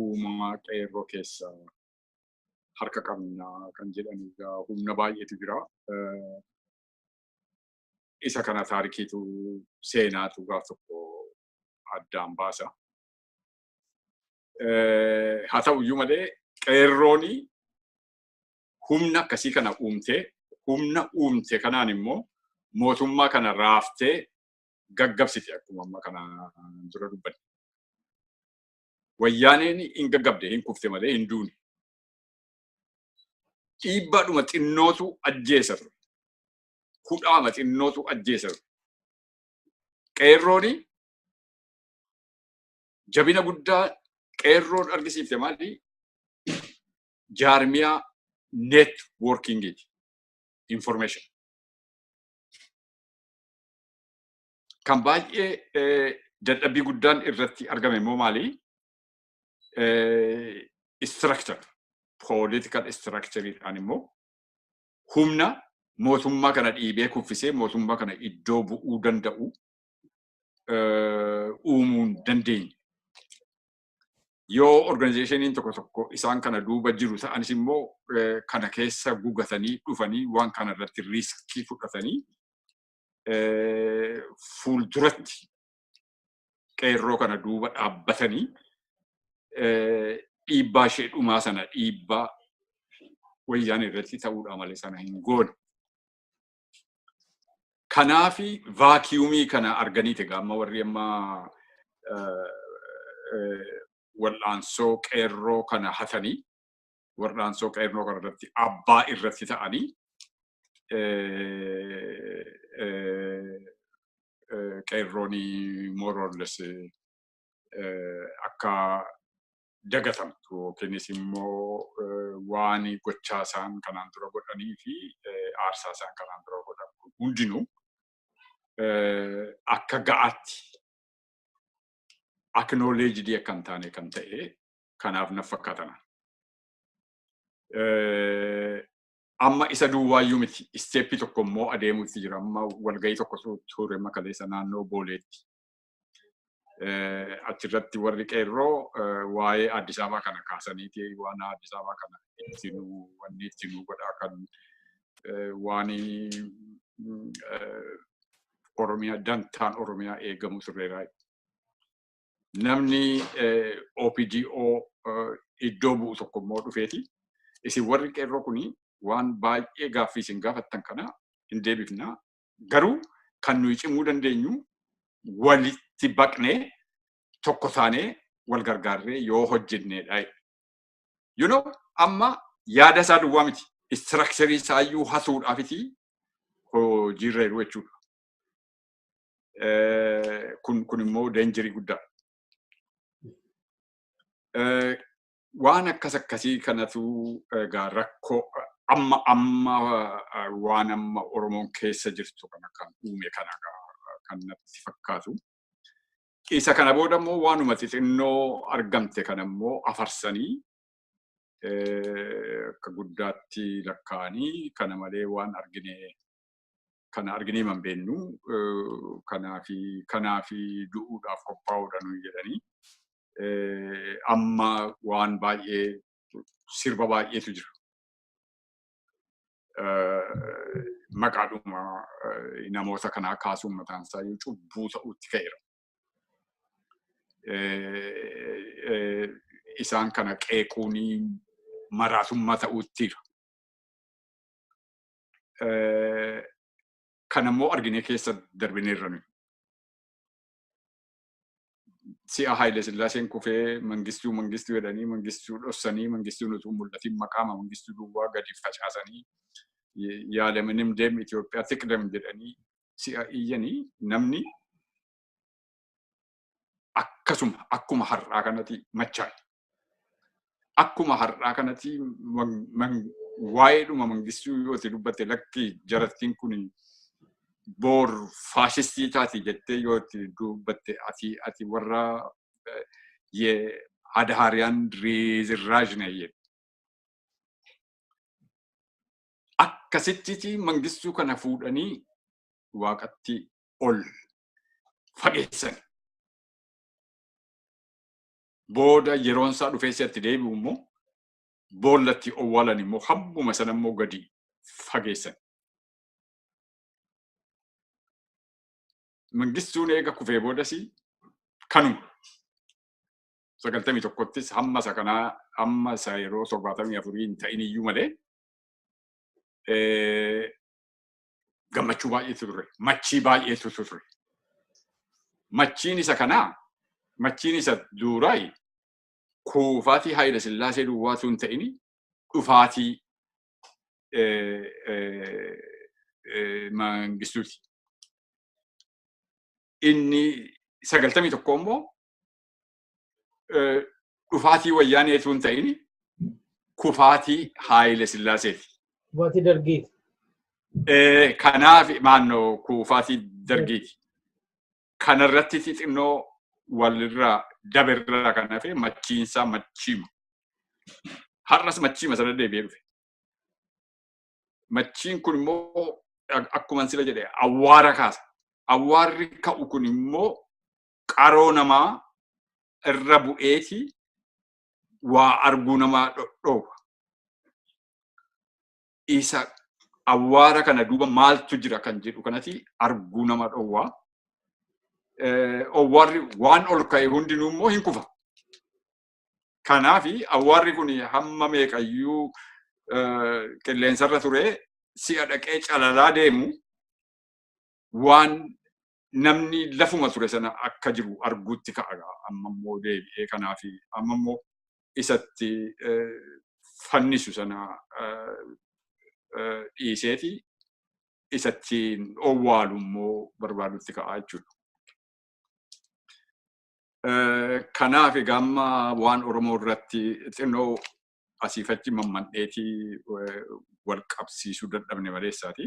uumamaa qeerroo keessa harka qabnaa kan jedhan egaa humna baay'eetu jira. Isa kana taarikiitu seenaatu gaaf tokko addaan baasa. Haa ta'uyyuu malee qeerroon humna akkasii kana humna uumte kanaan immoo mootummaa kana raaftee gaggabsite akkuma amma kana dura dubbanne. Wayyaaneen hin gaggabde hin kufte malee hin duune. Dhiibbaadhuma xinnootu ajjeesa ture. Hudhaama xinnootu ajjeesa ture. Qeerroon jabina guddaa qeerroon argisiifte maali? Jaarmiyaa networkingiiti. Information. Kan baay'ee dadhabbii guddaan irratti argame immoo maali? Structure. Political structureidhaan immoo humna mootummaa kana dhiibee kuffisee mootummaa kana iddoo bu'uu danda'u uumuu hin dandeenye. Yoo organizationin tokko isaan kana duuba jiru ta'anis immoo kana keessa gugatanii dhufanii waan kana irratti riiskii fudhatanii fuulduratti qeerroo kana duuba dhaabbatanii dhiibbaa ishee dhumaa sana dhiibbaa wayyaan irratti ta'uudha malee sana hin goone. Kanaafi vaakiyuumii kana arganiite gaamma warri amma wal'aansoo qeerroo kana hatanii wal'aansoo qeerroo kana irratti abbaa irratti ta'anii qeerrooni more or less akka dagatamtu yookiinis immoo waan gochaa isaan kanaan dura godhanii fi aarsaa isaan kanaan dura godhan hundinuu akka ga'aatti acknowledged akka hin taane kan ta'e kanaaf na fakkaatana. Amma isa duwwaayyuu miti isteeppii tokko immoo adeemuutti jira. Amma walgahii tokko ture makaleessa naannoo Booleetti. achirratti warri qeerroo waa'ee Addis Ababaa kana kaasaniiti waan Addis Ababaa kana wanni ittiin godhaa kan waan Oromiyaa dantaan Oromiyaa eegamu sirreeraa. Namni OPGO iddoo bu'u tokko immoo dhufeeti. Isin warri qeerroo kuni waan baay'ee gaaffii isin gaafattan kana hin deebifnaa. Garuu kan nuyi cimuu dandeenyu walitti baqnee tokko taanee wal gargaarree yoo hojjenneedha. You know, amma yaada isaa duwwaa miti. Structure isaa iyyuu hasuudhaafiti hojiirra jiru jechuudha. Kun immoo deenjerii guddaa. Waan akkasii kanatu egaa rakkoo amma waan amma Oromoon keessa jirtu kana kan uume kana kan natti fakkaatu. Isa kana booda immoo waanuma xixinnoo argamte kana immoo afarsanii akka guddaatti lakkaa'anii kana malee waan arginee man beennu kanaafi du'uudhaaf qophaa'uudhaan jedhanii amma waan baay'ee sirba baay'eetu jira. Maqaadhuma namoota kanaa kaasuun mataan isaa yoo cubbuu ta'utti ka'eera. Isaan kana qeequunii maraasummaa ta'uuttiira. Kan ammoo arginee keessa darbineerra nuyi. Si'a Haile Sillaaseen kufee mangistuu jedhanii mangistuu dhossanii mangistuun utuu mul'atiin maqaama mangistuu duwwaa gadi facaasanii yaadamanim deem Itoophiyaa tiqdam jedhanii si'a iyyanii namni akkuma har'aa kanatti machaa'e. Akkuma har'aa kanatti waa'eedhuma mangistuu yoo itti dubbatte lakki jarattiin kun bor faashistii taati jettee yoo itti dubbatte ati warra Adhaariyaan Rizirraajne jedhu. Akkasitti mangistuu kana fuudhanii waaqatti ol fageessan. Booda yeroon isaa dhufee si'atti deebi'u immoo boollatti owwaalan immoo hammuma sana immoo gadi fageessan. Mangistuun eega kufee boodas kanuma 91ttis hamma isa kanaa amma isa yeroo 74 hin ta'in iyyuu malee gammachuu baay'eetu ture. Machii baay'eetu ture. Machiin isa kanaa machiin isa duuraay kuufaatii Haile Sillaasee duwwaatu hin ta'in dhufaatii mangistuuti. Inni 91 immoo dhufaatii wayyaaneetu hin ta'in kufaatii Haile Sillaaseeti. Kufaatii dargiiti. Kanaaf maannoo kufaatii dargiiti. Kanarratti xixinnoo walirraa daberraa kan hafe machiinsaa machiima. Har'as machiima sana deebi'ee dhufe. Machiin kun immoo akkuma sila jedhee awwaara kaasa. Awwaarri ka'u kun immoo qaroo namaa irra bu'eeti waa arguu namaa dhoowwa. Isa awwaara kana duuba maaltu jira kan jedhu kanatti arguu namaa dhoowwa. Awwaarri waan ol ka'e hundinuu immoo hin kufa. Kanaafi awwaarri kun hamma meeqayyuu qilleensarra ture si'a dhaqee calalaa deemu waan namni lafuma ture sana akka jiru arguutti ka'a. Amma immoo deebi'ee kanaafi amma immoo isatti fannisu sana dhiiseeti isatti owwaalu immoo barbaadutti ka'a jechuudha. Kanaaf gamma waan Oromoo irratti xinnoo asiifachi mammandheetii wal qabsiisuu dadhabne maleessaati.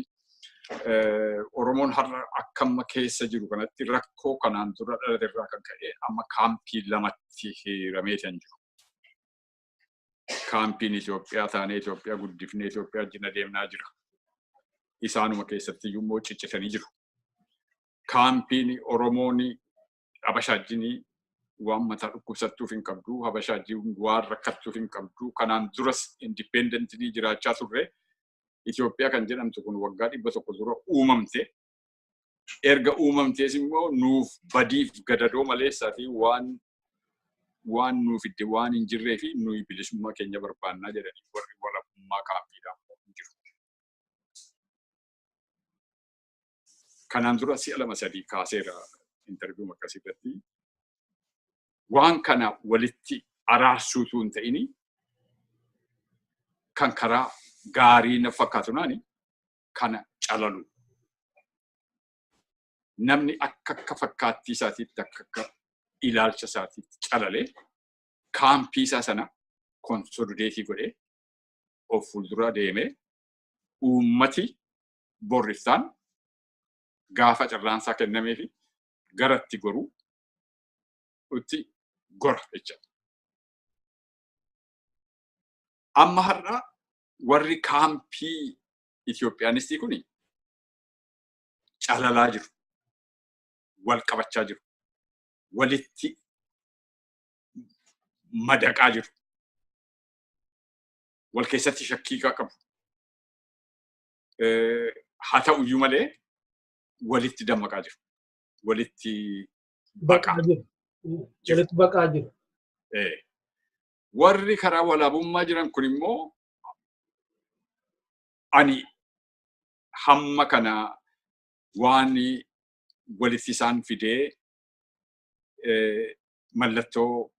Oromoon har'a akkamma keessa jiru kanatti rakkoo kanaan dura dhalate irraa kan ka'e amma kaampii lamatti hiramee kan jiru. Kaampiin Itoophiyaa taanee Itoophiyaa guddifnee Itoophiyaa wajjin adeemnaa jira. Isaanuma keessatti immoo ciccitanii jiru. Kaampiin Oromoon habashaajjinii waan mataa dhukkubsattuuf hin qabdu, habashaajjiin waan rakkattuuf hin qabdu. Kanaan duras independently jiraachaa turre. Itoophiyaa kan jedhamtu kun waggaa 100 dura uumamte. Erga uumamtees immoo nuuf badiif gadadoo maleessaa fi waan nuuf itti waan hin jirree fi nuyi bilisummaa keenya barbaannaa jedhanii warri walabummaa kaappiidhaan jiru. Kanaan dura si'a 2-3 kaaseera interviyuu akkasii irratti. Waan kana walitti araarsuutu hin ta'ini kan karaa gaarii na fakkaatu naani kana calalu. Namni akka fakkaattii isaatiitti akka ilaalcha isaatiitti calalee kaampii isaa sana konsolideetii godhee of fuuldura deemee uummati borriftaan gaafa carraansaa kennamee fi garatti goruu utti gora jechuudha. Amma har'a warri kaampii Itoophiyaanistii kuni calalaa jiru. Wal qabachaa jiru. Walitti madaqaa jiru. Wal keessatti shakkii qabu. Haa ta'uyyuu malee walitti dammaqaa jiru. Walitti baqaa jiru. Walitti baqaa jiru. Warri karaa walaabummaa jiran kun immoo ani hamma kana waan walitti isaan fidee mallattoo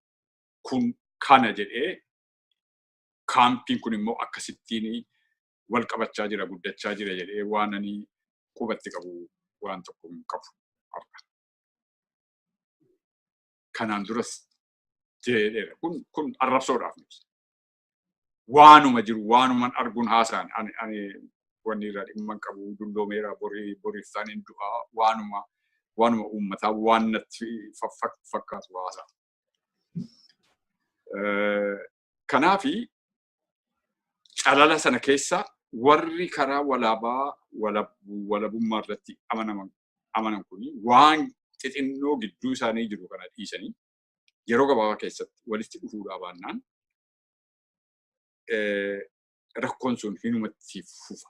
kun kana jedhee kaampiin kun immoo akkasittiin wal qabachaa jira, guddachaa jira jedhee waan ani qubatti qabu waan tokko hin qabu. Kanaan duras jedheera. Kun arrabsoodhaaf miti. Waanuma jiru, waanuman arguun haasaan ani wanni irraa dhimma hin qabu, dulloomeera boriiftaan hin du'aa, waanuma uummataa waan natti fakkaatu haasaa. Kanaafi calala sana keessa warri karaa walabummaa irratti amanan kuni waan xixinnoo gidduu isaanii jiru kana dhiisanii yeroo gabaabaa keessatti walitti dhufuudhaa baannaan rakkoon sun hinumatti fufa.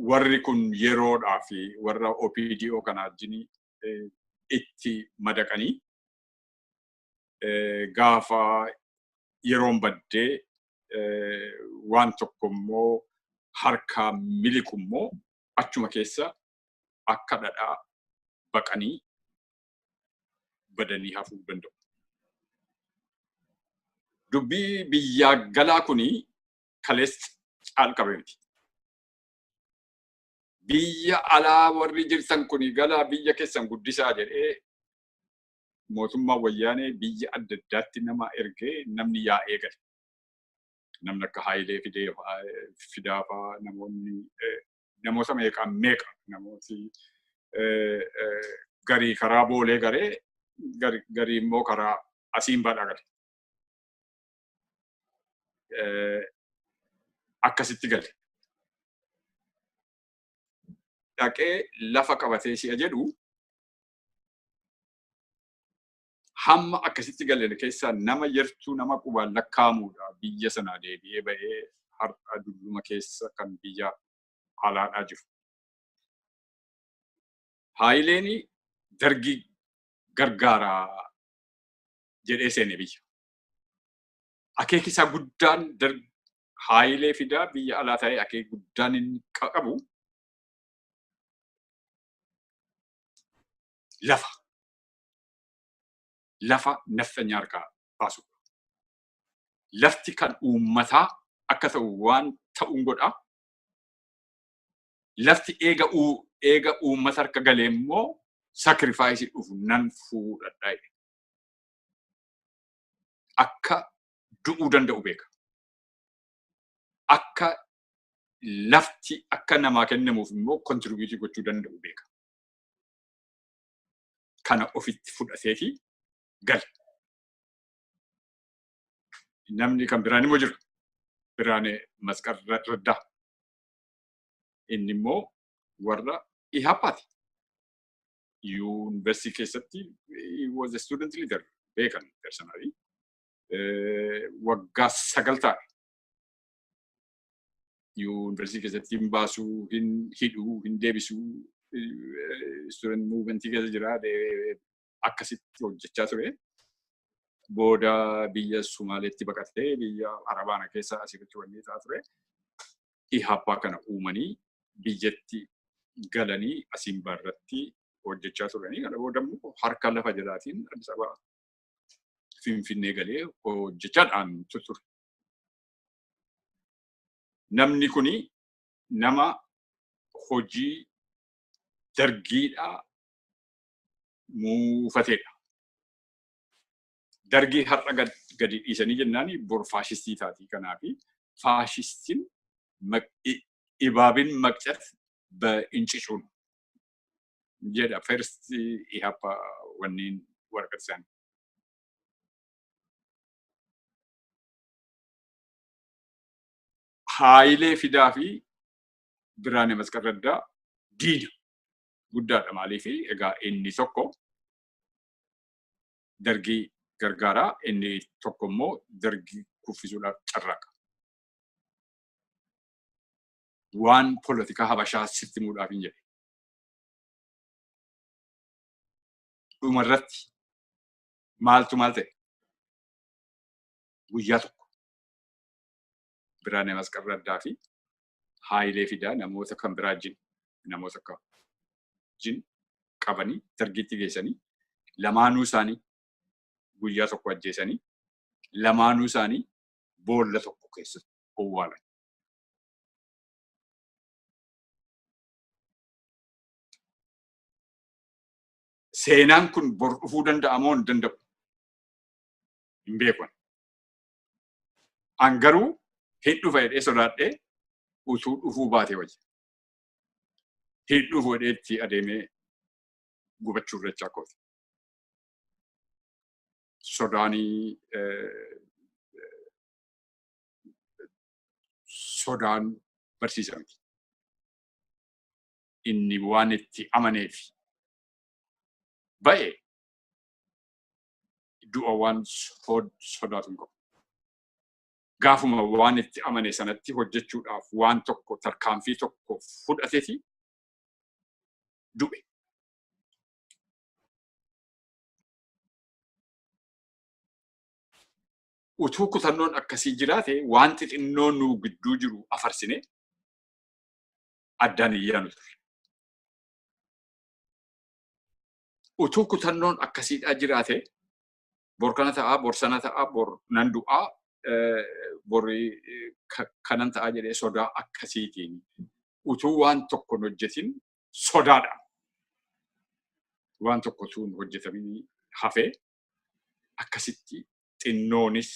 Warri kun yeroodhaa fi warra OPDO kana wajjin itti madaqanii gaafa yeroon baddee waan tokko immoo harkaa miliqu immoo achuma keessa akka dhadhaa baqanii badanii hafuu danda'u. Dubbii biyyaa galaa kuni kaleessa calqabe miti. Biyya alaa warri jirtan kuni galaa biyya keessan guddisaa jedhee mootummaa wayyaanee biyya adda addaatti nama ergee namni yaa'ee gale. Namni akka Haayilee Fidaafaa namoota meeqaan meeqa namooti garii karaa boolee garee garii immoo karaa asiin badhaa gale. Akkasitti gale. Dhaqee lafa qabatee si'a jedhu hamma akkasitti galeen keessaa nama yertuu nama qubaan lakkaa'amuudha biyya sanaa deebi'ee ba'ee har'a dulluma keessa kan biyya alaadhaa jiru. Haayileen dargii gargaaraa jedhee seene biyya. Akeekisaa guddaan Haayilee Fidaa biyya alaa ta'ee akeek guddaan inni qabu lafa nafxanya harkaa baasu. Lafti kan uummataa akka ta'u waan ta'uun godha. Lafti eega uummata harka galee immoo saakrifaayisii dhufu nan fuudhadhaa jedhe. Akka du'uu danda'u beeka. Akka lafti akka namaa kennamuuf immoo kontribuutii gochuu danda'u beeka. Kana ofitti fudhateefi gala. Namni kan biraan immoo jira. Biraanee Masqar Raddaa. Inni immoo warra Ihaapaati. University keessatti he was a student leader beekan personally. Waggaa 9 ta'a. University keessatti hin baasuu, hin hidhuu, hin deebisuu, student movement keessa jira akkasitti hojjechaa ture. Booda biyya Sumaaleetti baqatee biyya Arabaana keessa asitti wanni ta'aa ture. Ihabbaa kana uumanii biyyatti galanii asiin barratti hojjechaa turanii. Kana booda immoo harka lafa jalaatiin Addis Ababa Finfinnee galee hojjechaadhaan ture. Namni kuni nama hojii dargiidhaa muufateedha. Dargii har'a gadi dhiisanii jennaani bor faashistii taati. Kanaafi faashistiin ibaabin maqcat ba'incishuun jedha first ihappa wanniin warqatsan. Haayilee fidaa fi Biraanee Masqarraddaa diina guddaadha maaliifi egaa inni tokko dargii gargaaraa inni tokko immoo dargii kuffisuudhaaf carraaqa. Waan poolitikaa Habashaa sitti muudhaaf hin jedhe. Dhumarratti maaltu maal ta'e? Guyyaa tokko Biraanee Masqarraddaa fi Haayilee fidaa namoota kan biraa namoota kan qabanii dargiitti geessanii lamaanuu isaanii guyyaa tokko ajjeesanii lamaanuu isaanii boolla tokko keessatti owwaalan. Seenaan kun bor dhufuu danda'a moo hin danda'u? Hin beekan. An garuu hin dhufa jedhee sodaadhee utuu dhufuu baatee wayya. Hin dhufu jedheetti adeemee gubachuu irrachaa kooti. Sodaan barsiisa miti. Inni waan itti amaneef ba'e du'a waan sodaatu hin qabu. Gaafuma waan itti amane sanatti hojjechuudhaaf waan tokko tarkaanfii tokko fudhateeti du'e. Utuu kutannoon akkasii jiraate waan xixinnoon nu gidduu jiru afarsine addaan iyyaanu ture. Utuu kutannoon akkasiidhaa jiraate bor kana ta'aa, bor sana ta'aa, bor nan du'aa, bori kanan ta'aa jedhee sodaa akkasiitiin utuu waan tokko hin hojjetin sodaadhaan waan tokko utuu hin hojjetamin hafee akkasitti xinnoonis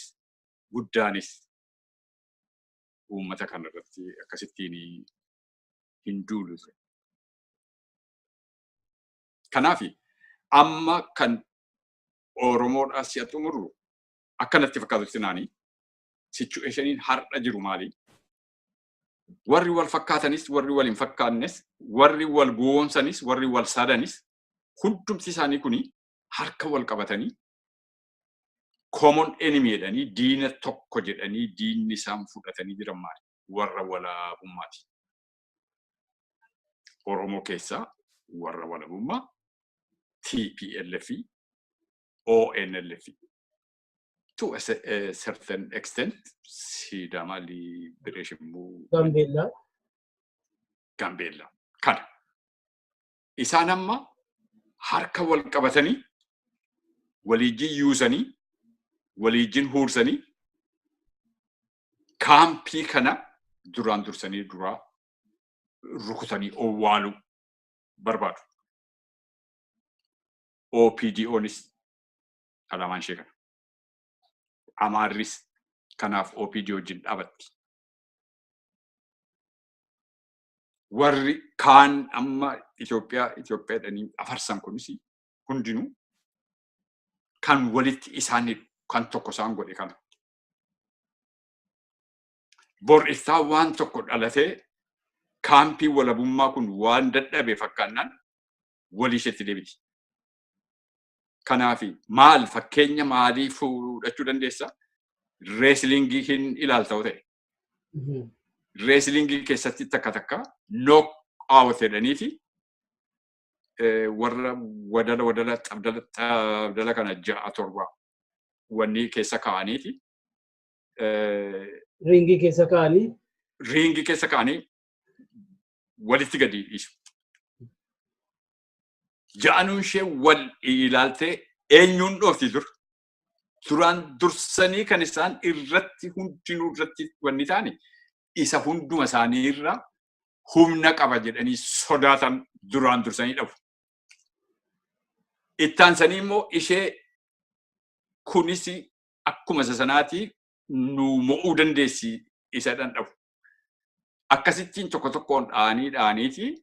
guddaanis uummata kanarratti akkasittiin hin duulu ture. Kanaafi amma kan Oromoodhaa si'a xumuru akkanatti fakkaatutti naanii situaationiin har'a jiru maali? Warri wal fakkaatanis, warri wal hin fakkaannes, warri wal gowwoomsanis, warri wal saadanis hundumti isaanii kuni harka wal qabatanii common enemy jedhanii diina tokko jedhanii diinni isaan fudhatanii jiran maali? Warra walaabummaati. Oromoo keessaa warra walaabummaa TPLF, ONLF. To a certain extent, Sidama Liberation Movement. Gambella. Kana. Isaan amma harka wal qabatanii waliijin yuusanii waliijin huursanii kaampii kana duraan dursanii duraa rukutanii owwaaluu barbaadu. OPDOnis alamaan ishee kana. Amaarris kanaaf OPDO wajjin dhaabatti. Warri kaan amma Itoophiyaadhanii afarsan kunis hundinuu kan walitti isaanii kan tokko isaan godhe kana. Bor isaa waan tokko dhalatee kaampii walabummaa kun waan dadhabe fakkaannaan walii isheetti deebiti. Kanaafi maal fakkeenya maalii fudhachuu dandeessa? Reeslingii hin ilaalta ta'e. Reeslingii keessatti takka knock out jedhaniiti warra wadala xabdala kana 6-7 wanni keessa kaa'aniiti. Ringii keessa kaa'anii walitti gadi dhiisu. Ja'anuun ishee wal ilaaltee eenyuun dhoofti dur. Duraan dursanii kan isaan irratti hundinuu irratti wanni ta'ani isa hunduma isaanii irraa humna qaba jedhanii sodaatan duraan dursanii dhabu. Ittaansanii immoo ishee kunis akkuma sanaati nu mo'uu dandeessi isadhaan dhabu. Akkasittiin tokkoon dha'aniiti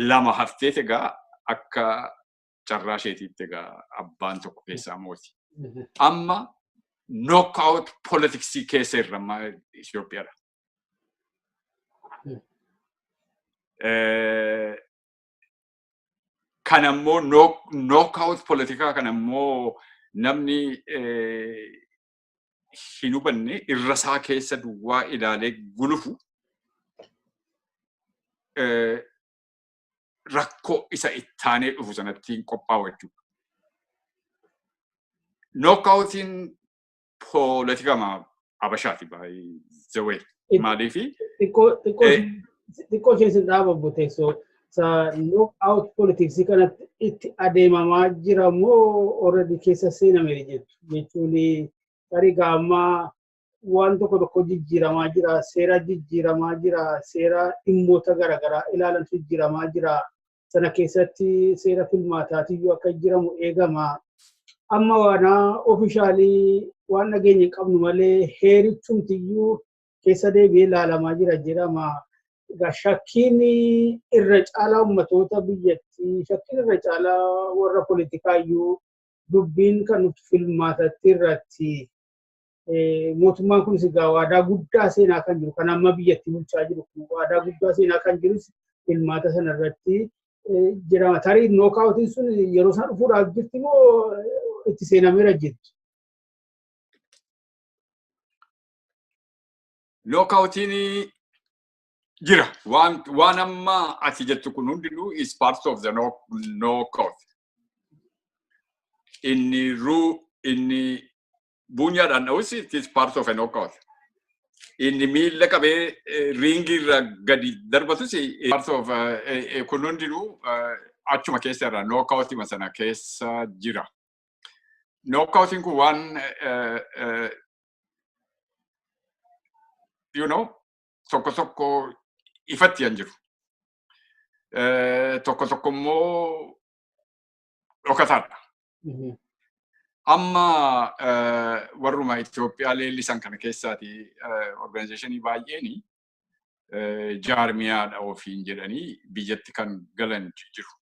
lama haftee egaa akka carraa isheetiitti egaa abbaan tokko keessaa mooti. Amma knockout politicsii keessa irra Itoophiyaadha. Kan ammoo knockout politikaa kan ammoo namni hin hubanne irra isaa keessa duwwaa ilaalee gulufu rakkoo isa ittaanee dhufu sanatti hin qophaa'u jechuudha. Knockoutiin politika Habashaati baay'ee zawee maaliifi xiqqoo isheen dhaababbu Teessoo knockout politics kanatti itti adeemamaa jira moo already keessa seenamee jettu jechuun tarii gaammaa waan tokko jijjiiramaa jira, seera jijjiiramaa jira, seera dhimmoota garaagaraa ilaalan jijjiiramaa jira. Sana keessatti seera filmaataatiyyuu akka jiramu eegama. Amma waan ofishaalii waan nageenya qabnu malee heerichumtiyyuu keessa deebi'ee ilaalamaa jira jedhama. Shakkiin irra caalaa ummatoota biyyattii, shakkiin irra caalaa warra politikaayyuu dubbiin kan nuti filmaatatti irratti mootummaan kunis egaa waadaa guddaa seenaa kan jiru kan amma biyyatti bulchaa jiru waadaa guddaa seenaa kan jirus filmaata sana irratti jedhama. Tarii knockoutiin sun yeroo isaan dhufuudhaaf jirti moo itti seenameera jettu? Knockoutiin jira. Waan amma ati jettu kun hundinuu is part of the knockout. Inni bunyaadhaan dha'us it is part of a knockout. Inni miila qabee ringii irra gadi darbatus part of kun hundinuu achuma keessa irra knockoutima sana keessa jira. Knockoutiin kun waan tokko ifatti hin jiru. Tokko immoo dhokataadha. Amma warruma Itoophiyaa leellisan kana keessaati organizationii baay'een jaarmiyaadha ofiin jedhanii biyyatti kan galan jiru.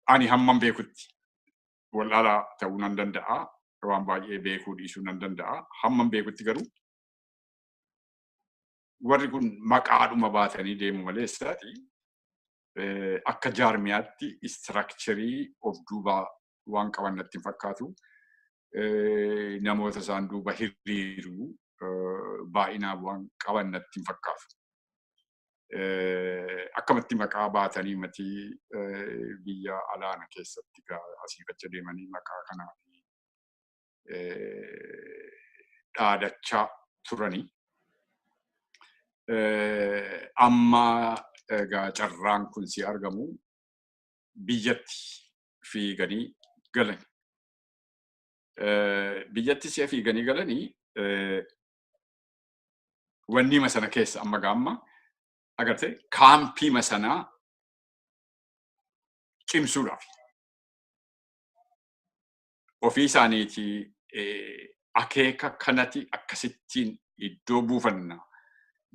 Ani hamman beekutti wal'aala ta'uu nan danda'a. Waan baay'ee beekuu dhiisuu nan danda'a. Hamman beekutti garuu warri kun maqaadhuma baatanii deemu malee isaati akka jaarmiyaatti istiraakcharii of duubaa waan qaban natti hin fakkaatu. Namoota isaan duuba hiriiruu baay'inaan waan qaban natti hin fakkaatu. Akkamatti maqaa baatanii matii biyya alaana keessatti asii achi deemanii maqaa kanaa dhaadachaa turanii. Amma egaa carraan kun si argamu biyyatti fiiganii galan. Biyyatti si fiiganii galanii wanni sana keessa amma gaamma agarte kaampii sanaa cimsuudhaaf ofii isaaniitii akeeka kanatti akkasittiin iddoo buufanna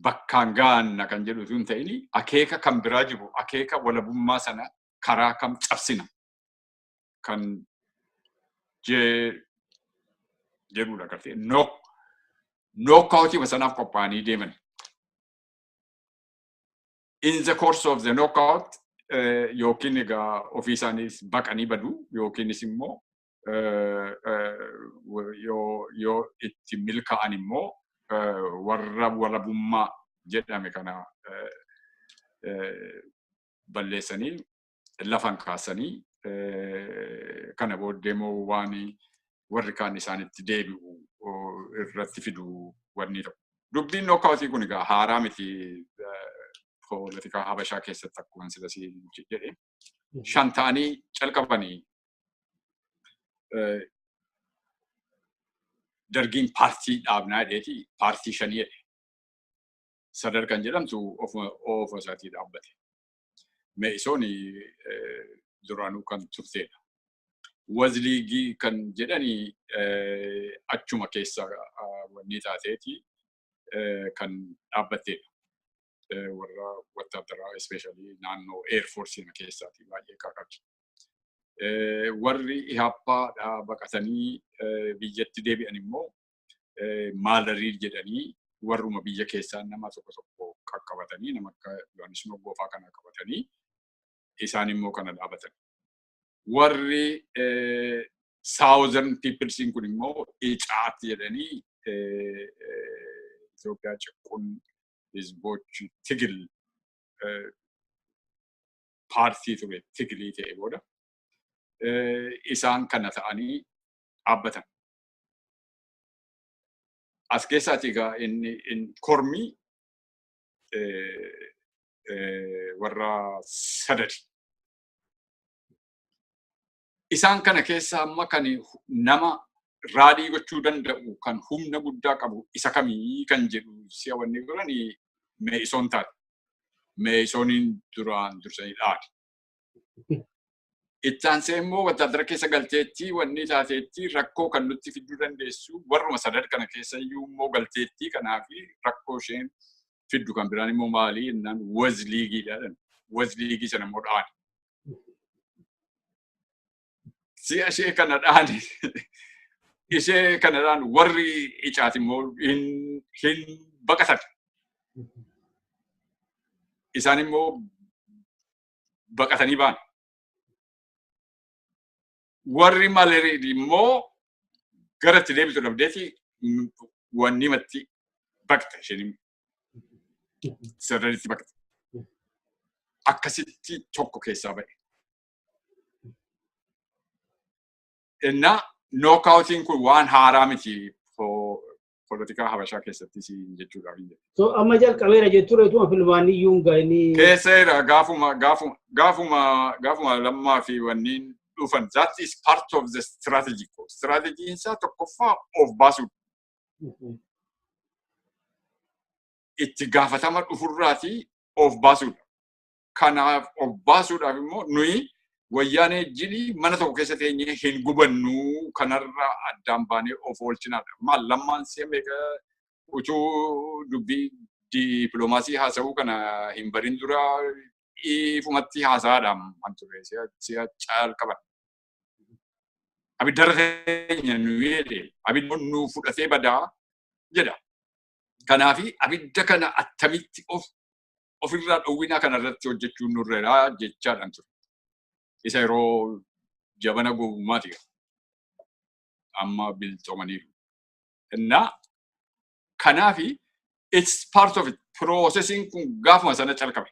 bakkaan gaanna kan jedhu tun ta'ini akeeka kan biraa jiru akeeka walabummaa sana karaa kam cabsina kan jedhudha gartee knockoutii sanaaf qophaa'anii deeman. in the course of the knockout yookiin egaa ofii isaaniis baqanii badu yookiinis immoo yoo itti milkaa'an immoo warrabummaa jedhame kana balleessanii lafan kaasanii kana booddee immoo waan warri kaan isaanitti deebi'u irratti fidu wanni ta'u. Dubbiin knockoutii kun egaa haaraa miti poolitikaa Habashaa keessatti akkuma silasii jedhe. Shan ta'anii calqabanii dargiin paartii dhaabnaa jedheeti paartii shanii jedhe. Sadarkaan jedhamtu of isaatii dhaabbate. Me'isoon duraanuu kan turteedha. Wazliigii kan jedhanii achuma keessa wanni taateeti kan dhaabbatteedha. Warra wattaadaraa especially naannoo Air Force keessaati baay'ee qabdi. Warri ihappaadhaa baqatanii biyyatti deebi'an immoo maalarii jedhanii warruma biyya keessaa nama tokko qaqqabatanii nama akka Yohaannis Moggofaa kana qabatanii isaan immoo kana dhaabatan. Warri Southern Peoplesin kun immoo icaatti jedhanii Itoophiyaa ጭቁን ህዝቦች ትግል ፓርቲ ture ትግል ta'e booda isaan kana ta'anii dhaabbatan. As keessaati egaa inni kormii warra sadadi. Isaan kana keessa amma kan nama raadii gochuu danda'u kan humna guddaa qabu isa kamii kan jedhu si'a wanni godhanii Me'isoon taate. Me'isooniin duraan dursanii dhaani. Ittaansee immoo wattaadara keessa galteetti wanni taateetti rakkoo kan nutti fiduu dandeessu warruma sadad kana keessa iyyuu immoo galteetti kanaafi rakkoo isheen fiddu kan biraan immoo maalii jennaan wazliigiidhaan. Wazliigii sana immoo dhaani. Si'a ishee kana dhaani. Ishee kanadhaan warri icaati immoo hin baqatan. Isaan immoo baqatanii ba'an. Warri maalarii immoo gara itti deebitu dhabdeeti wanni matti baqata isheen sirriitti baqata. Akkasitti tokko keessaa ba'e. Innaa knockoutiin kun waan haaraa miti poolitikaa Habashaa keessatti jechuudhaaf hin jedhu. So amma jalqabeera jettureetuma filmaanii iyyuu gaanii. Keesseera gaafuma lammaa fi wanniin dhufan. That is part of the strategy. Strategiin isaa tokkoffaa of baasuudha. Itti gaafatama dhufurraatii of baasuudha. Kanaaf of baasuudhaaf immoo nuyi wayyaanee jili mana tokko keessatti eenyee hin gubannu kanarra addaan baanee of oolchinaadha. Maal lammaan seemeeka utuu dubbii diipiloomaasii haasa'uu kana hin barin dura ifumatti haasaadhaan waan ture si'a calqaban. Abiddarra teenya nuyi jedhe abidda nu fudhatee badaa jedha. Kanaafi abidda kana attamitti ofirraa dhowwinaa kanarratti hojjechuun nurreedha jechaadhaan ture. Isa yeroo jabana gowwummaati amma bilchoomaniiru. Innaa kanaafi it's part of it. Processing kun gaafuma sana calqabe.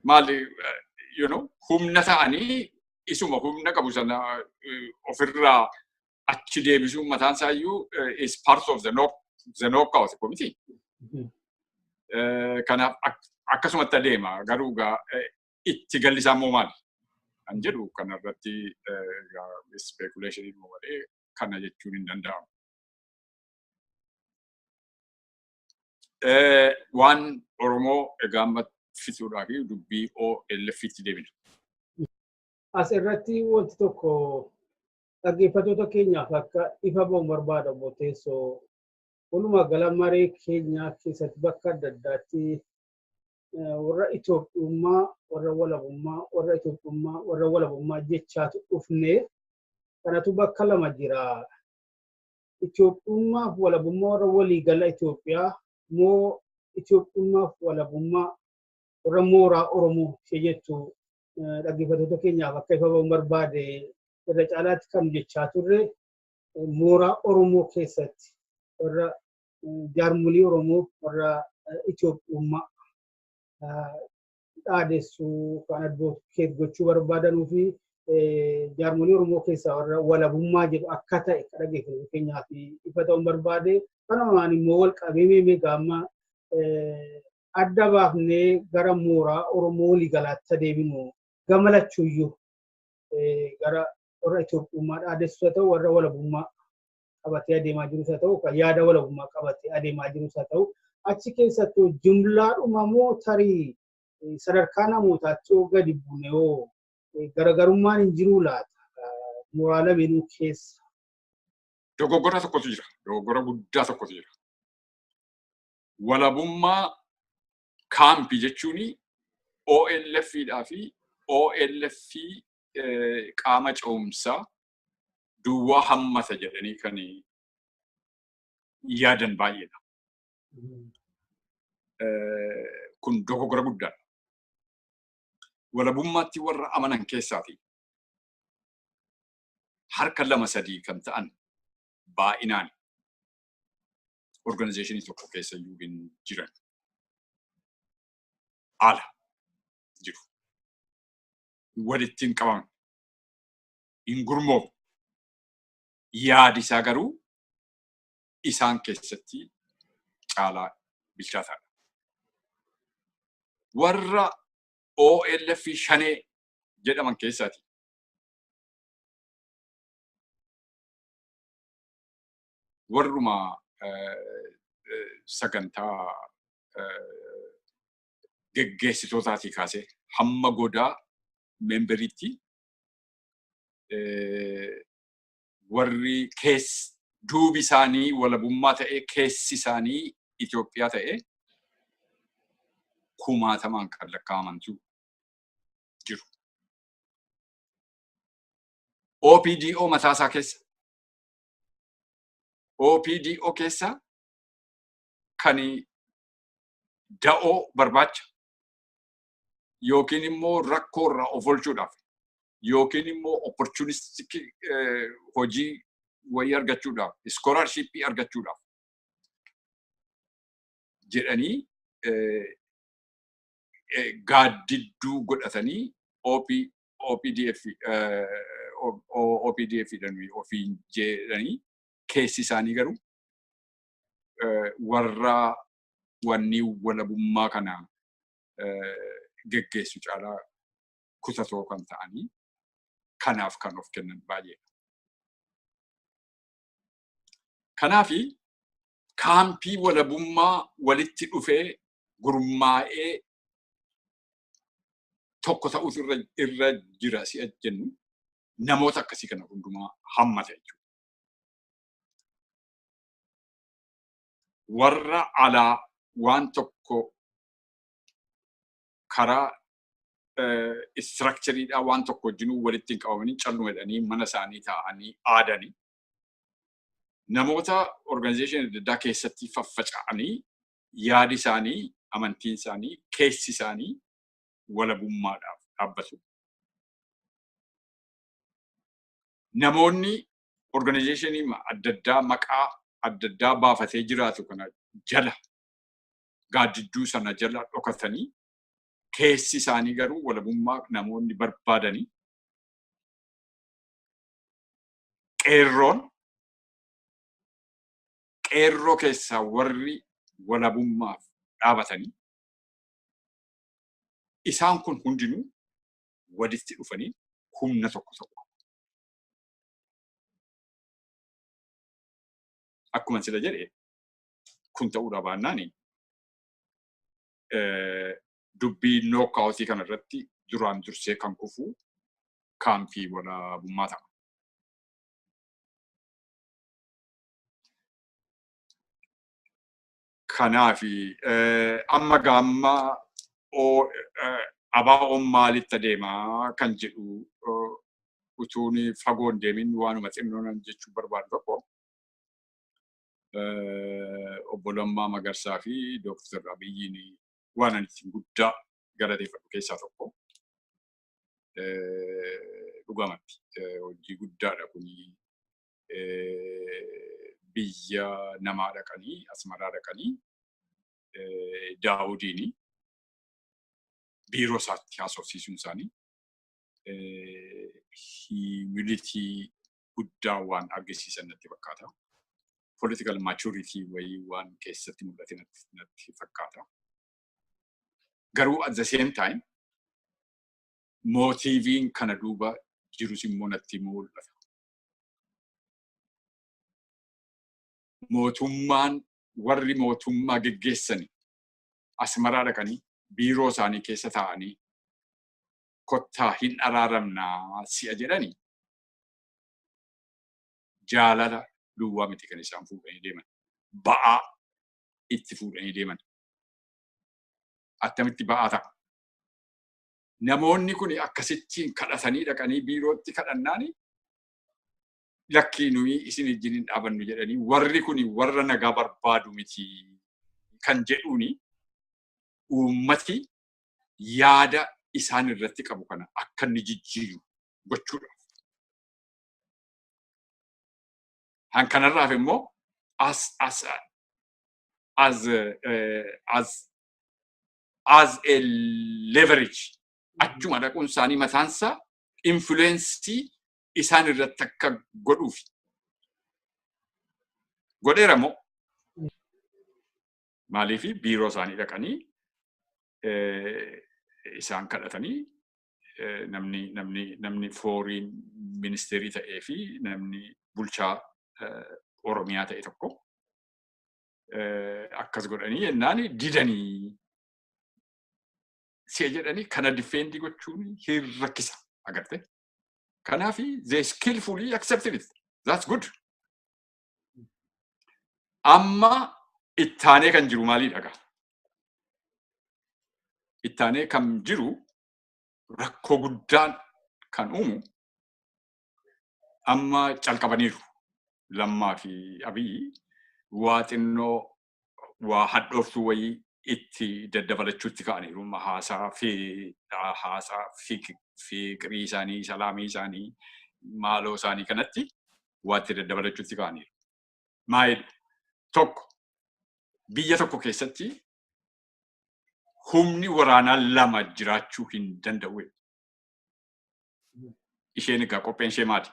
Maali humna ta'anii isuma humna qabu sana ofirraa achi deebisuun mataan isaayyuu is part of the knockout committee. Kanaaf akkasumatti adeema garuu itti gallisaa immoo maali? Kan jedhu kanarratti speculation malee kana jechuun hin danda'amu. Waan Oromoo egaa amma fixuudhaa fi dubbii OLF'tti deebina. As irratti wanti tokko dhaggeeffattoota keenyaaf akka ifa ba'u barbaada Obbo Teessoo. Walumaa gala maree keenyaa keessatti bakka adda addaatti warra Itoophiyummaa, warra walabummaa, warra Itoophiyummaa, warra walabummaa jechaatu dhufnee kanatu bakka lama jira. Itoophiyummaa walabummaa warra waliigala Itoophiyaa moo Itoophiummaaf walabummaa warra mooraa Oromoo ishee jettu dhaggeeffattoota keenyaaf akka ifa ba'uun barbaade irra caalaatti kan jechaa turre mooraa Oromoo keessatti warra jaarmolii Oromoo warra Itoophiummaa dhaadessuu kan advokeet gochuu barbaadanuu fi jaarmolii Oromoo keessaa warra walabummaa jedhu akka ta'e kan dhaggeeffattoota keenyaaf ifa ta'uun barbaade kanumaan immoo wal qabee gaamma adda baafnee gara mooraa Oromoo waliigalaatti deebinu gamalachuuyyuu gara warra Itoophiummaa dhaadessu haa ta'u warra walabummaa qabatee adeemaa jirus haa ta'u kan yaada walabummaa qabatee adeemaa jirus haa ta'u achi keessattuu jumlaadhuma moo tarii sadarkaa namootaatti gadi buunee garaagarummaan hin jiru laata mooraa lameenuu keessa. Dogoggora tokkotu jira. Dogoggora guddaa tokkotu jira. Walabummaa kaampii jechuun OLF-dhaa fi OLF qaama ce'umsaa duwwaa hammata jedhanii kan yaadan baay'eedha. Kun dogoggora guddaadha. Walabummaatti warra amanan keessaafi harka 2-3 kan ta'an baay'inaan organizationii tokko keessa iyyuu hin jiran. Ala jiru. Walitti hin qabaman. Hin gurmoofne. Yaadi isaa garuu isaan keessatti caalaa bilchaataadha. Warra OLF shanee jedhaman keessaati. Warruma sagantaa geggeessitootaatii kaasee hamma godaa meemberiitti warri duubi isaanii walabummaa ta'ee keessi isaanii Itoophiyaa ta'ee kumaatamaan kan lakkaa'amantu jiru. OPDO mataasaa keessa. OPDO keessa kan da'oo barbaacha yookiin immoo rakkoo irraa of oolchuudhaaf yookiin immoo opportunistic hojii wayii argachuudhaaf scholarshipii argachuudhaaf jedhanii gaaddidduu godhatanii OPDF ofiin jedhanii keessi isaanii garuu warra wanni walabummaa kana geggeessu caalaa kutatoo kan ta'anii kanaaf kan of kennan baay'eedha. Kanaafi kaampii walabummaa walitti dhufee gurmaa'ee tokko ta'utu irra jira si jennu namoota akkasii kana hundumaa hammata jechuudha. Warra alaa waan tokko karaa structureedhaa waan tokko wajjinuu walitti hin qabamanii calluma jedhanii mana isaanii taa'anii aadanii namoota organization adda addaa keessatti faffaca'anii yaadi isaanii, amantiin isaanii, keessi isaanii walabummaadhaaf dhaabbatu. Namoonni organizationii adda addaa maqaa adda addaa baafatee jiraatu kana jala gaaddidduu sana jala dhokatanii keessi isaanii garuu walabummaa namoonni barbaadanii qeerroo keessaa warri walabummaaf dhaabatanii isaan kun hundinuu walitti dhufanii humna tokko tokko. Akkuma sila jedhe kun ta'uudha baannaani dubbii nookaawutii kana irratti duraan dursee kan kufu kaampii walabummaa ta'a. Kanaafi amma gaamma abaa'oon maalitti adeemaa kan jedhu utuun fagoon deemin waanuma xinnoon jechuu barbaadu tokko Obbo Lammaa Magarsaa fi Dooktar Abiyyiin waan ani ittiin guddaa galateeffadhu keessaa tokko. Dhugamatti hojii guddaadha kuni. Biyya namaa dhaqanii Asmaraa dhaqanii Daawudiini biiroo isaatti haasofsiisuun isaanii humility guddaa waan argisiisan natti fakkaata. Political maturity wayii waan keessatti mul'ate natti fakkaata. Garuu at the same time mootiiviin kana duuba jirus immoo natti mul'ata. Mootummaan warri mootummaa geggeessani Asmaraa dhaqanii biiroo isaanii keessa taa'anii kottaa hin araaramnaa si'a jedhanii jaalala duwwaa miti kan isaan fuudhanii deeman. Ba'aa itti fuudhanii deeman. Attamitti ba'aa ta'a. Namoonni kun akkasittiin kadhatanii dhaqanii biirootti kadhannaani lakkii nuyi isin wajjin hin dhaabannu jedhanii warri kun warra nagaa barbaadu miti kan jedhuuni uummati yaada isaan irratti qabu kana akka inni jijjiiru gochuudha. Kanarraaf immoo as a leverage achuma dhaquun isaanii mataansaa influensii isaan irratti akka godhuufi. Godheera moo maaliifi biiroo isaanii dhaqanii isaan kadhatanii namni fooriin ministeerii ta'ee fi namni bulchaa Oromiyaa ta'e tokko akkas godhanii yennaan didanii si'a jedhanii kana difeendi gochuun hin rakkisa agarte. Kanaafi they skillfully accepted it. That's good. Amma ittaanee kan jiru maalii dhagaa? Ittaanee kan jiru rakkoo guddaan kan uumu amma calqabaniiru. Lammaa fi Abiyyi waa xinnoo waa hadhooftuu wayii itti daddabalachuutti ka'aniiru. Haasaa fiqirii isaanii, salaamii isaanii, maaloo isaanii kanatti waa itti daddabalachuutti ka'aniiru. Maayil tokko biyya tokko keessatti humni waraanaa lama jiraachuu hin danda'u. Isheen egaa qopheen ishee maali?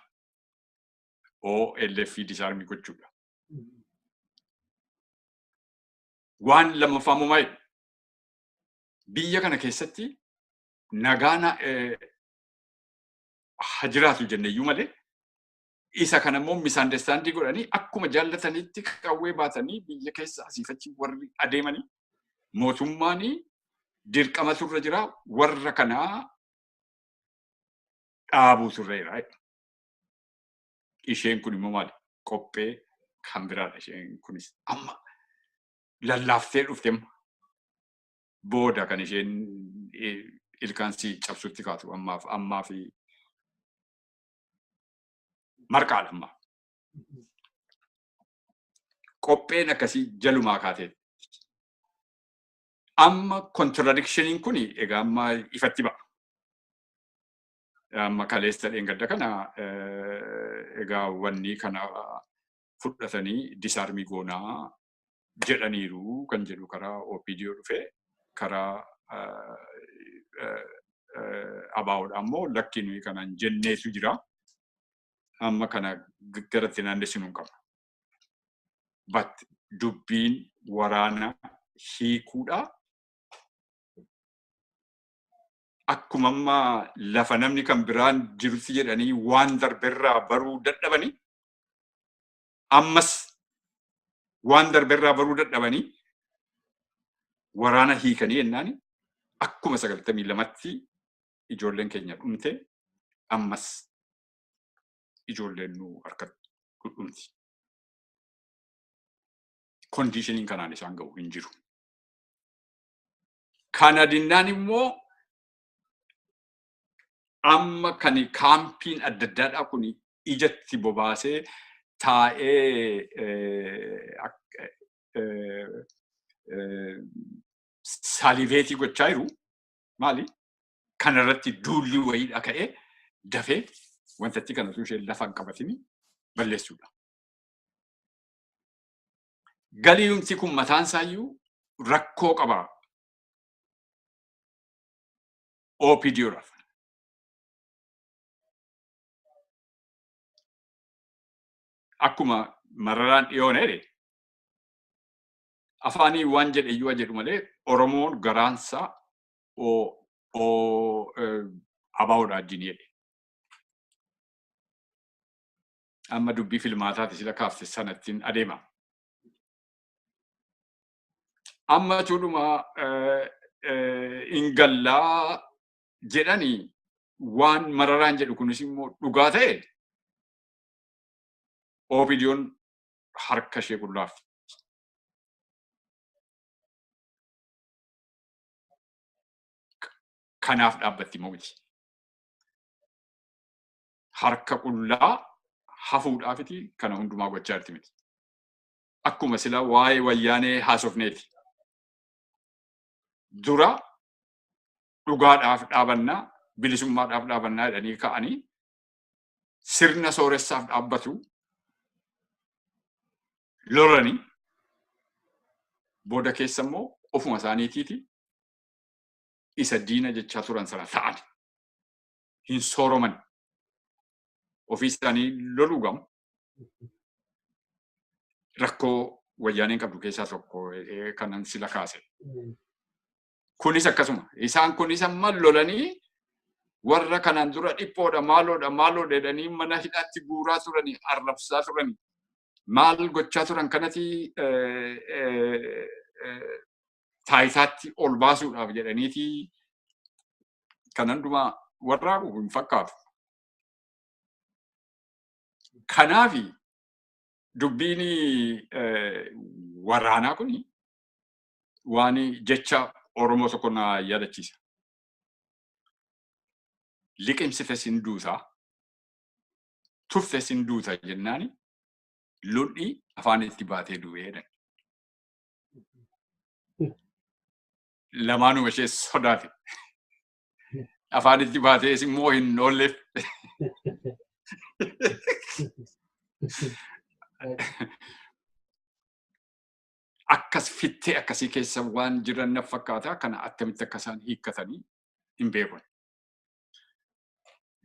OLF disarmii gochuudha. Waan lammaffaa immoo maayil? Biyya kana keessatti nagaan haa jiraatu jenneyyuu malee isa kana immoo misunderstanding godhanii akkuma jaallatanitti qawwee baatanii biyya keessa asiifachi warri adeemanii mootummaan dirqamatu irra jira warra kanaa dhaabuutu irra jira. Isheen kun immoo maali? Qophee kan biraadha isheen kunis. Amma lallaaftee dhufte booda kan isheen ilkaansii cabsutti kaatu ammaa fi marqaadha ammaa. Qopheen akkasii jalumaa kaatee. Amma contradictioniin kun egaa amma ifatti ba'a. Amma kaleessa dheengadda kana egaa wanni kana fudhatanii disarmii goonaa jedhaniiru kan jedhu karaa OPDO dhufe karaa ABO'dha ammoo lakki nuyi kanaan jenneetu jira. Amma kana garatti naannessinu qaba. But dubbiin waraana hiikuudha. Akkuma amma lafa namni kan biraan jirutti jedhanii waan darberraa baruu dadhabanii ammas waan darberraa baruu dadhabanii waraana hiikanii jennaani akkuma 92tti ijoolleen keenya dhumte ammas ijoolleen nu harkatti dhumti. Conditioning kanaan isaan ga'u hin jiru. Kana dinnaan immoo amma kan kaampiin adda addaadhaa kun ijatti bobaasee taa'ee saliveetii gochaa jiru maali? Kanarratti duulli wayiidha ka'ee dafee wantatti kanatu ishee lafa hin qabatini balleessuudha. Galiinsi kun mataan isaayyuu rakkoo qaba. OPD'oodhaaf. Akkuma Mararaan dhiyoon jedhe afaanii waan jedhe iyyuu jedhu malee Oromoon garaansaa abaa'uudha wajjin jedhe. Amma dubbii filmaataati sila kaafte sanattiin adeema. Amma tuudhuma ingallaa jedhanii waan Mararaan jedhu kunis immoo dhugaa ta'e OPD'n harka ishee qullaaf. Kanaaf dhaabbatti moo miti. Harka qullaa hafuudhaafiti kana hundumaa gochaa jirti miti. Akkuma sila waa'ee wayyaanee haasofneeti. Dura dhugaadhaaf dhaabannaa, bilisummaadhaaf dhaabannaa jedhanii ka'anii sirna sooressaaf dhaabbatu lolanii booda keessa immoo ofuma isaaniitiiti isa diina jechaa turan sana ta'an hin sooroman ofii isaanii loluu gamu rakkoo wayyaaneen qabdu keessaa tokko kanan sila kaase. Kunis akkasuma isaan kunis amma lolanii warra kanaan dura dhiphoodha maaloodha jedhanii mana hidhaatti guuraa turanii arrabsaa turanii maal gochaa turan kanati taayitaatti ol baasuudhaaf jedhaniiti kan hundumaa warraaqu hin fakkaatu. Kanaafi dubbiin waraanaa kuni waan jecha Oromoo tokko na yaadachiisa. Liqimsite sin duutaa, tufte sin duuta jennaani lolli afaan itti baatee du'ee jedhan. Lamaanuma ishee sodaate. Afaan itti baatee immoo hin oolleef. Akkas fittee akkasii keessa waan jiran na fakkaata kana attamitti akka isaan hiikkatanii hin beekne.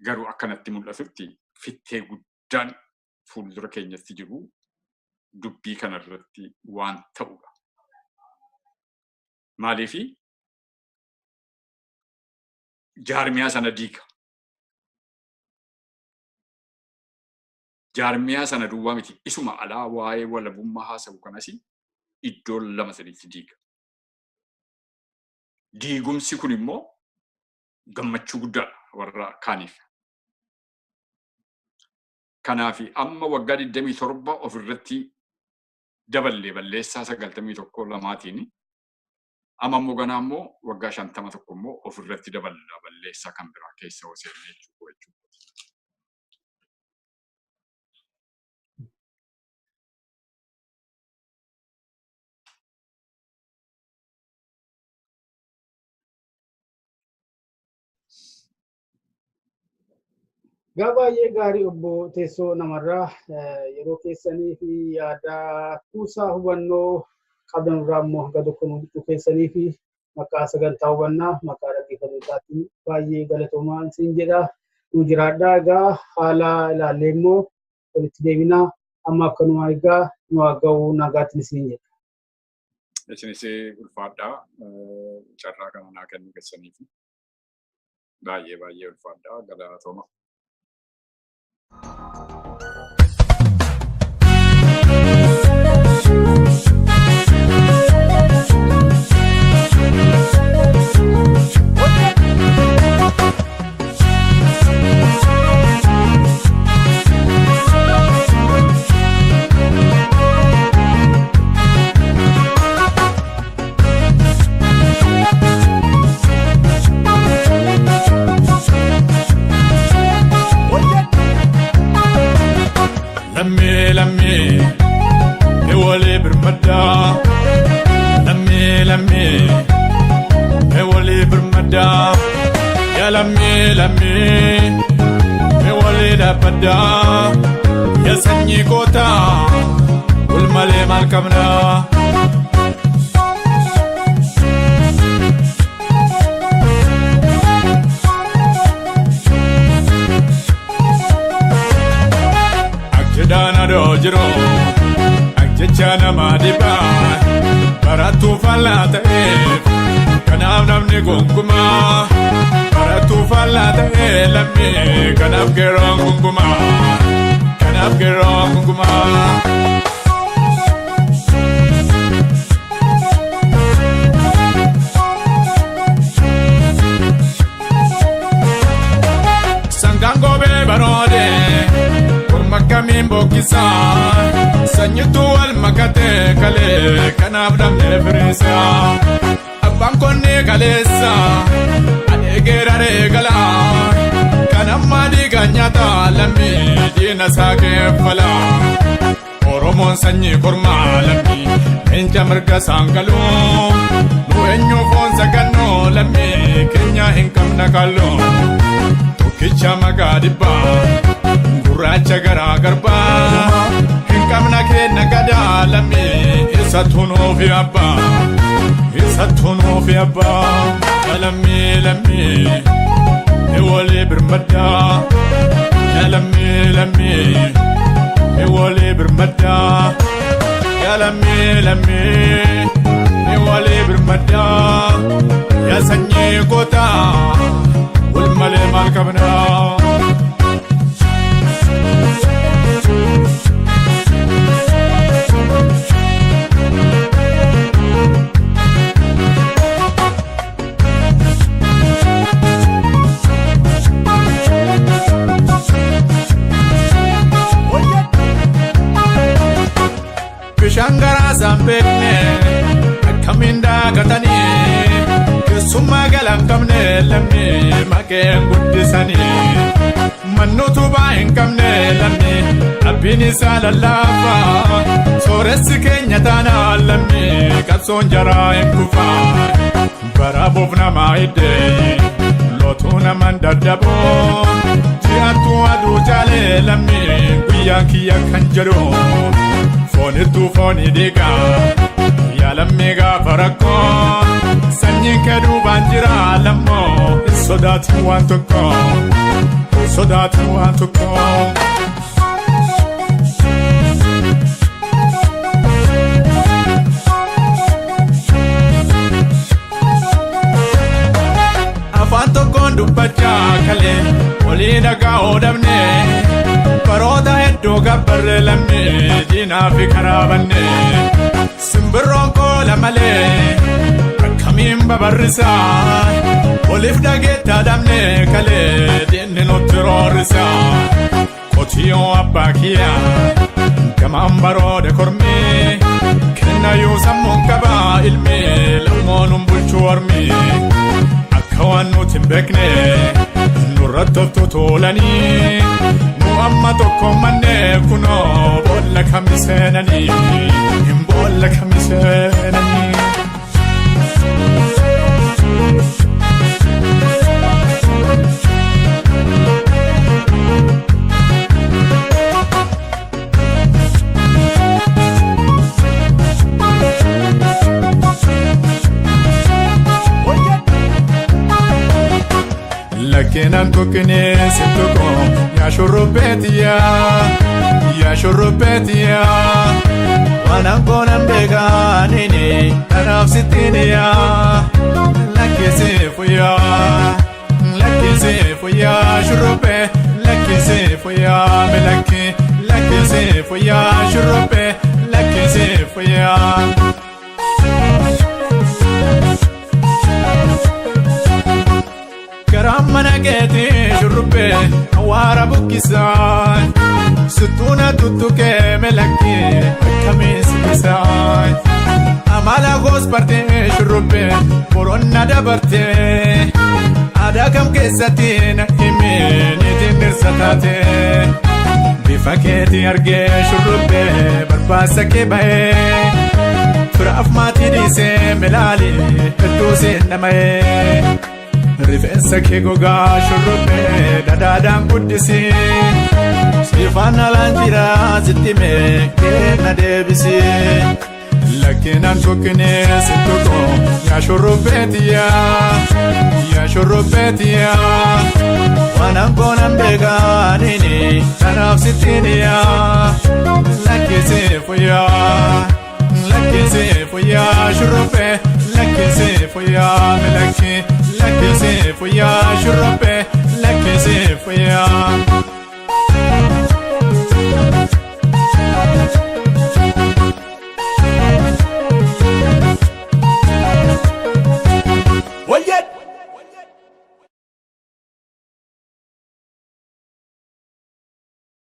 Garuu akkanatti mul'atutti fittee guddaan fuuldura keenyatti jiru dubbii kanarratti waan ta'udha. Maaliifi jaarmiyaa sana diiga. Jaarmiyaa sana duwwaa miti isuma alaa waa'ee walabummaa haasawu kanasi iddoo lama sadiitti diiga. Diigumsi kun immoo gammachuu guddaadha warra kaaniif. Kanaafi amma waggaa 27 ofirratti daballee balleessaa 91 lamaatiin amma immoo ganaa immoo waggaa 51 immoo ofirratti daballa balleessaa kan biraa keessa hoosee jechuudha. Baay'ee gaarii obbo Teessoo Namarraa yeroo keessanii fi yaada kuusaa hubannoo qabdan irraa immoo hanga tokko nuuf keessanii fi maqaa sagantaa hubannaa maqaa dhaggeeffattootaatiin baay'ee galatoomaa isin jedha. Nu jiraadhaa egaa haala ilaallee immoo walitti deebinaa amma akkanuma egaa nu haga'uu nagaatti isin jedha. Isinis ulfaadhaa carraa kana naa kennuu keessaniif baay'ee ulfaadhaa galatooma. me wali da pada ya sanyi kota ul male mal kamna akjadana do jiro akjachana madiba baratu falata kanaf namni gonguma baratu falata lammi kanaf gerong gonguma kanaf gerong gonguma sangango be barode kurmakamin bokisa sanyutu al makate kale kanaf namni frisa Bankone kalesa adegera regala kanamma diganyata lammi dina sake fala oromon sanyi korma lammi enja marga sangalu no enyo fon saganno lammi kenya hinkam nakalo tokicha magadiba guracha gara garba hinkam nake nagada lammi isatuno fi abba Sattuno fi abba lammi lammi e wali birmada lammi lammi e wali birmada lammi lammi e wali birmada ya sanyi kota ul male mal kabna Shangara zampekne akaminda gatani kesuma galan kamne lammi maken guddisani mannotu bain kamne lammi abini salalafa soresi kenya tana lammi katson jara enkufa barabovna maide lotuna mandadabo tiatu adu jale lammi kuyankiya kanjaro Fonitu foni diga yalammi gafarako sanyi kadu banjira lammo sodatu wantuko afanto kondu bacha kale olina ga odamne Paroda heddo gabbarre lammi dina fi karabanne simbiron ko lamale akamin babarrisa olif dagetta damne kale dinne no terrorisa kotiyo abakia kamam barode kormi kenna yo sammon kaba ilmi lamonum bulchu armi akawanu timbekne nuratto tolani amma tokko manne kuno bolla kamisenani bolla kamisenani Lakinan tukine situko ya shurrubetia wanangona mbeganini kanaf sitinia lakisifuya shurrube lakisifuya melaki lakisifuya shurrube lakisifuya Karamana geti shurube awara bukisai Sutuna tutuke melaki kamis bisai Amala gos parte shurube Boronna dabarte Ada kam kesatina himini dinirsatate Bifaketi arge shurube barbasa ke bae Fraf mati dise melali Tusin namae rifeensa kee gogaa shurrubbee dadaadhaan guddisii siifaan alaan jira sitti mee kenna deebisii lakkinaan tokkinee sittuko yaa shurrubbeetiyaa waanaan koonan beekaanini kanaaf sittiiniyaa lakkisee fuyyaa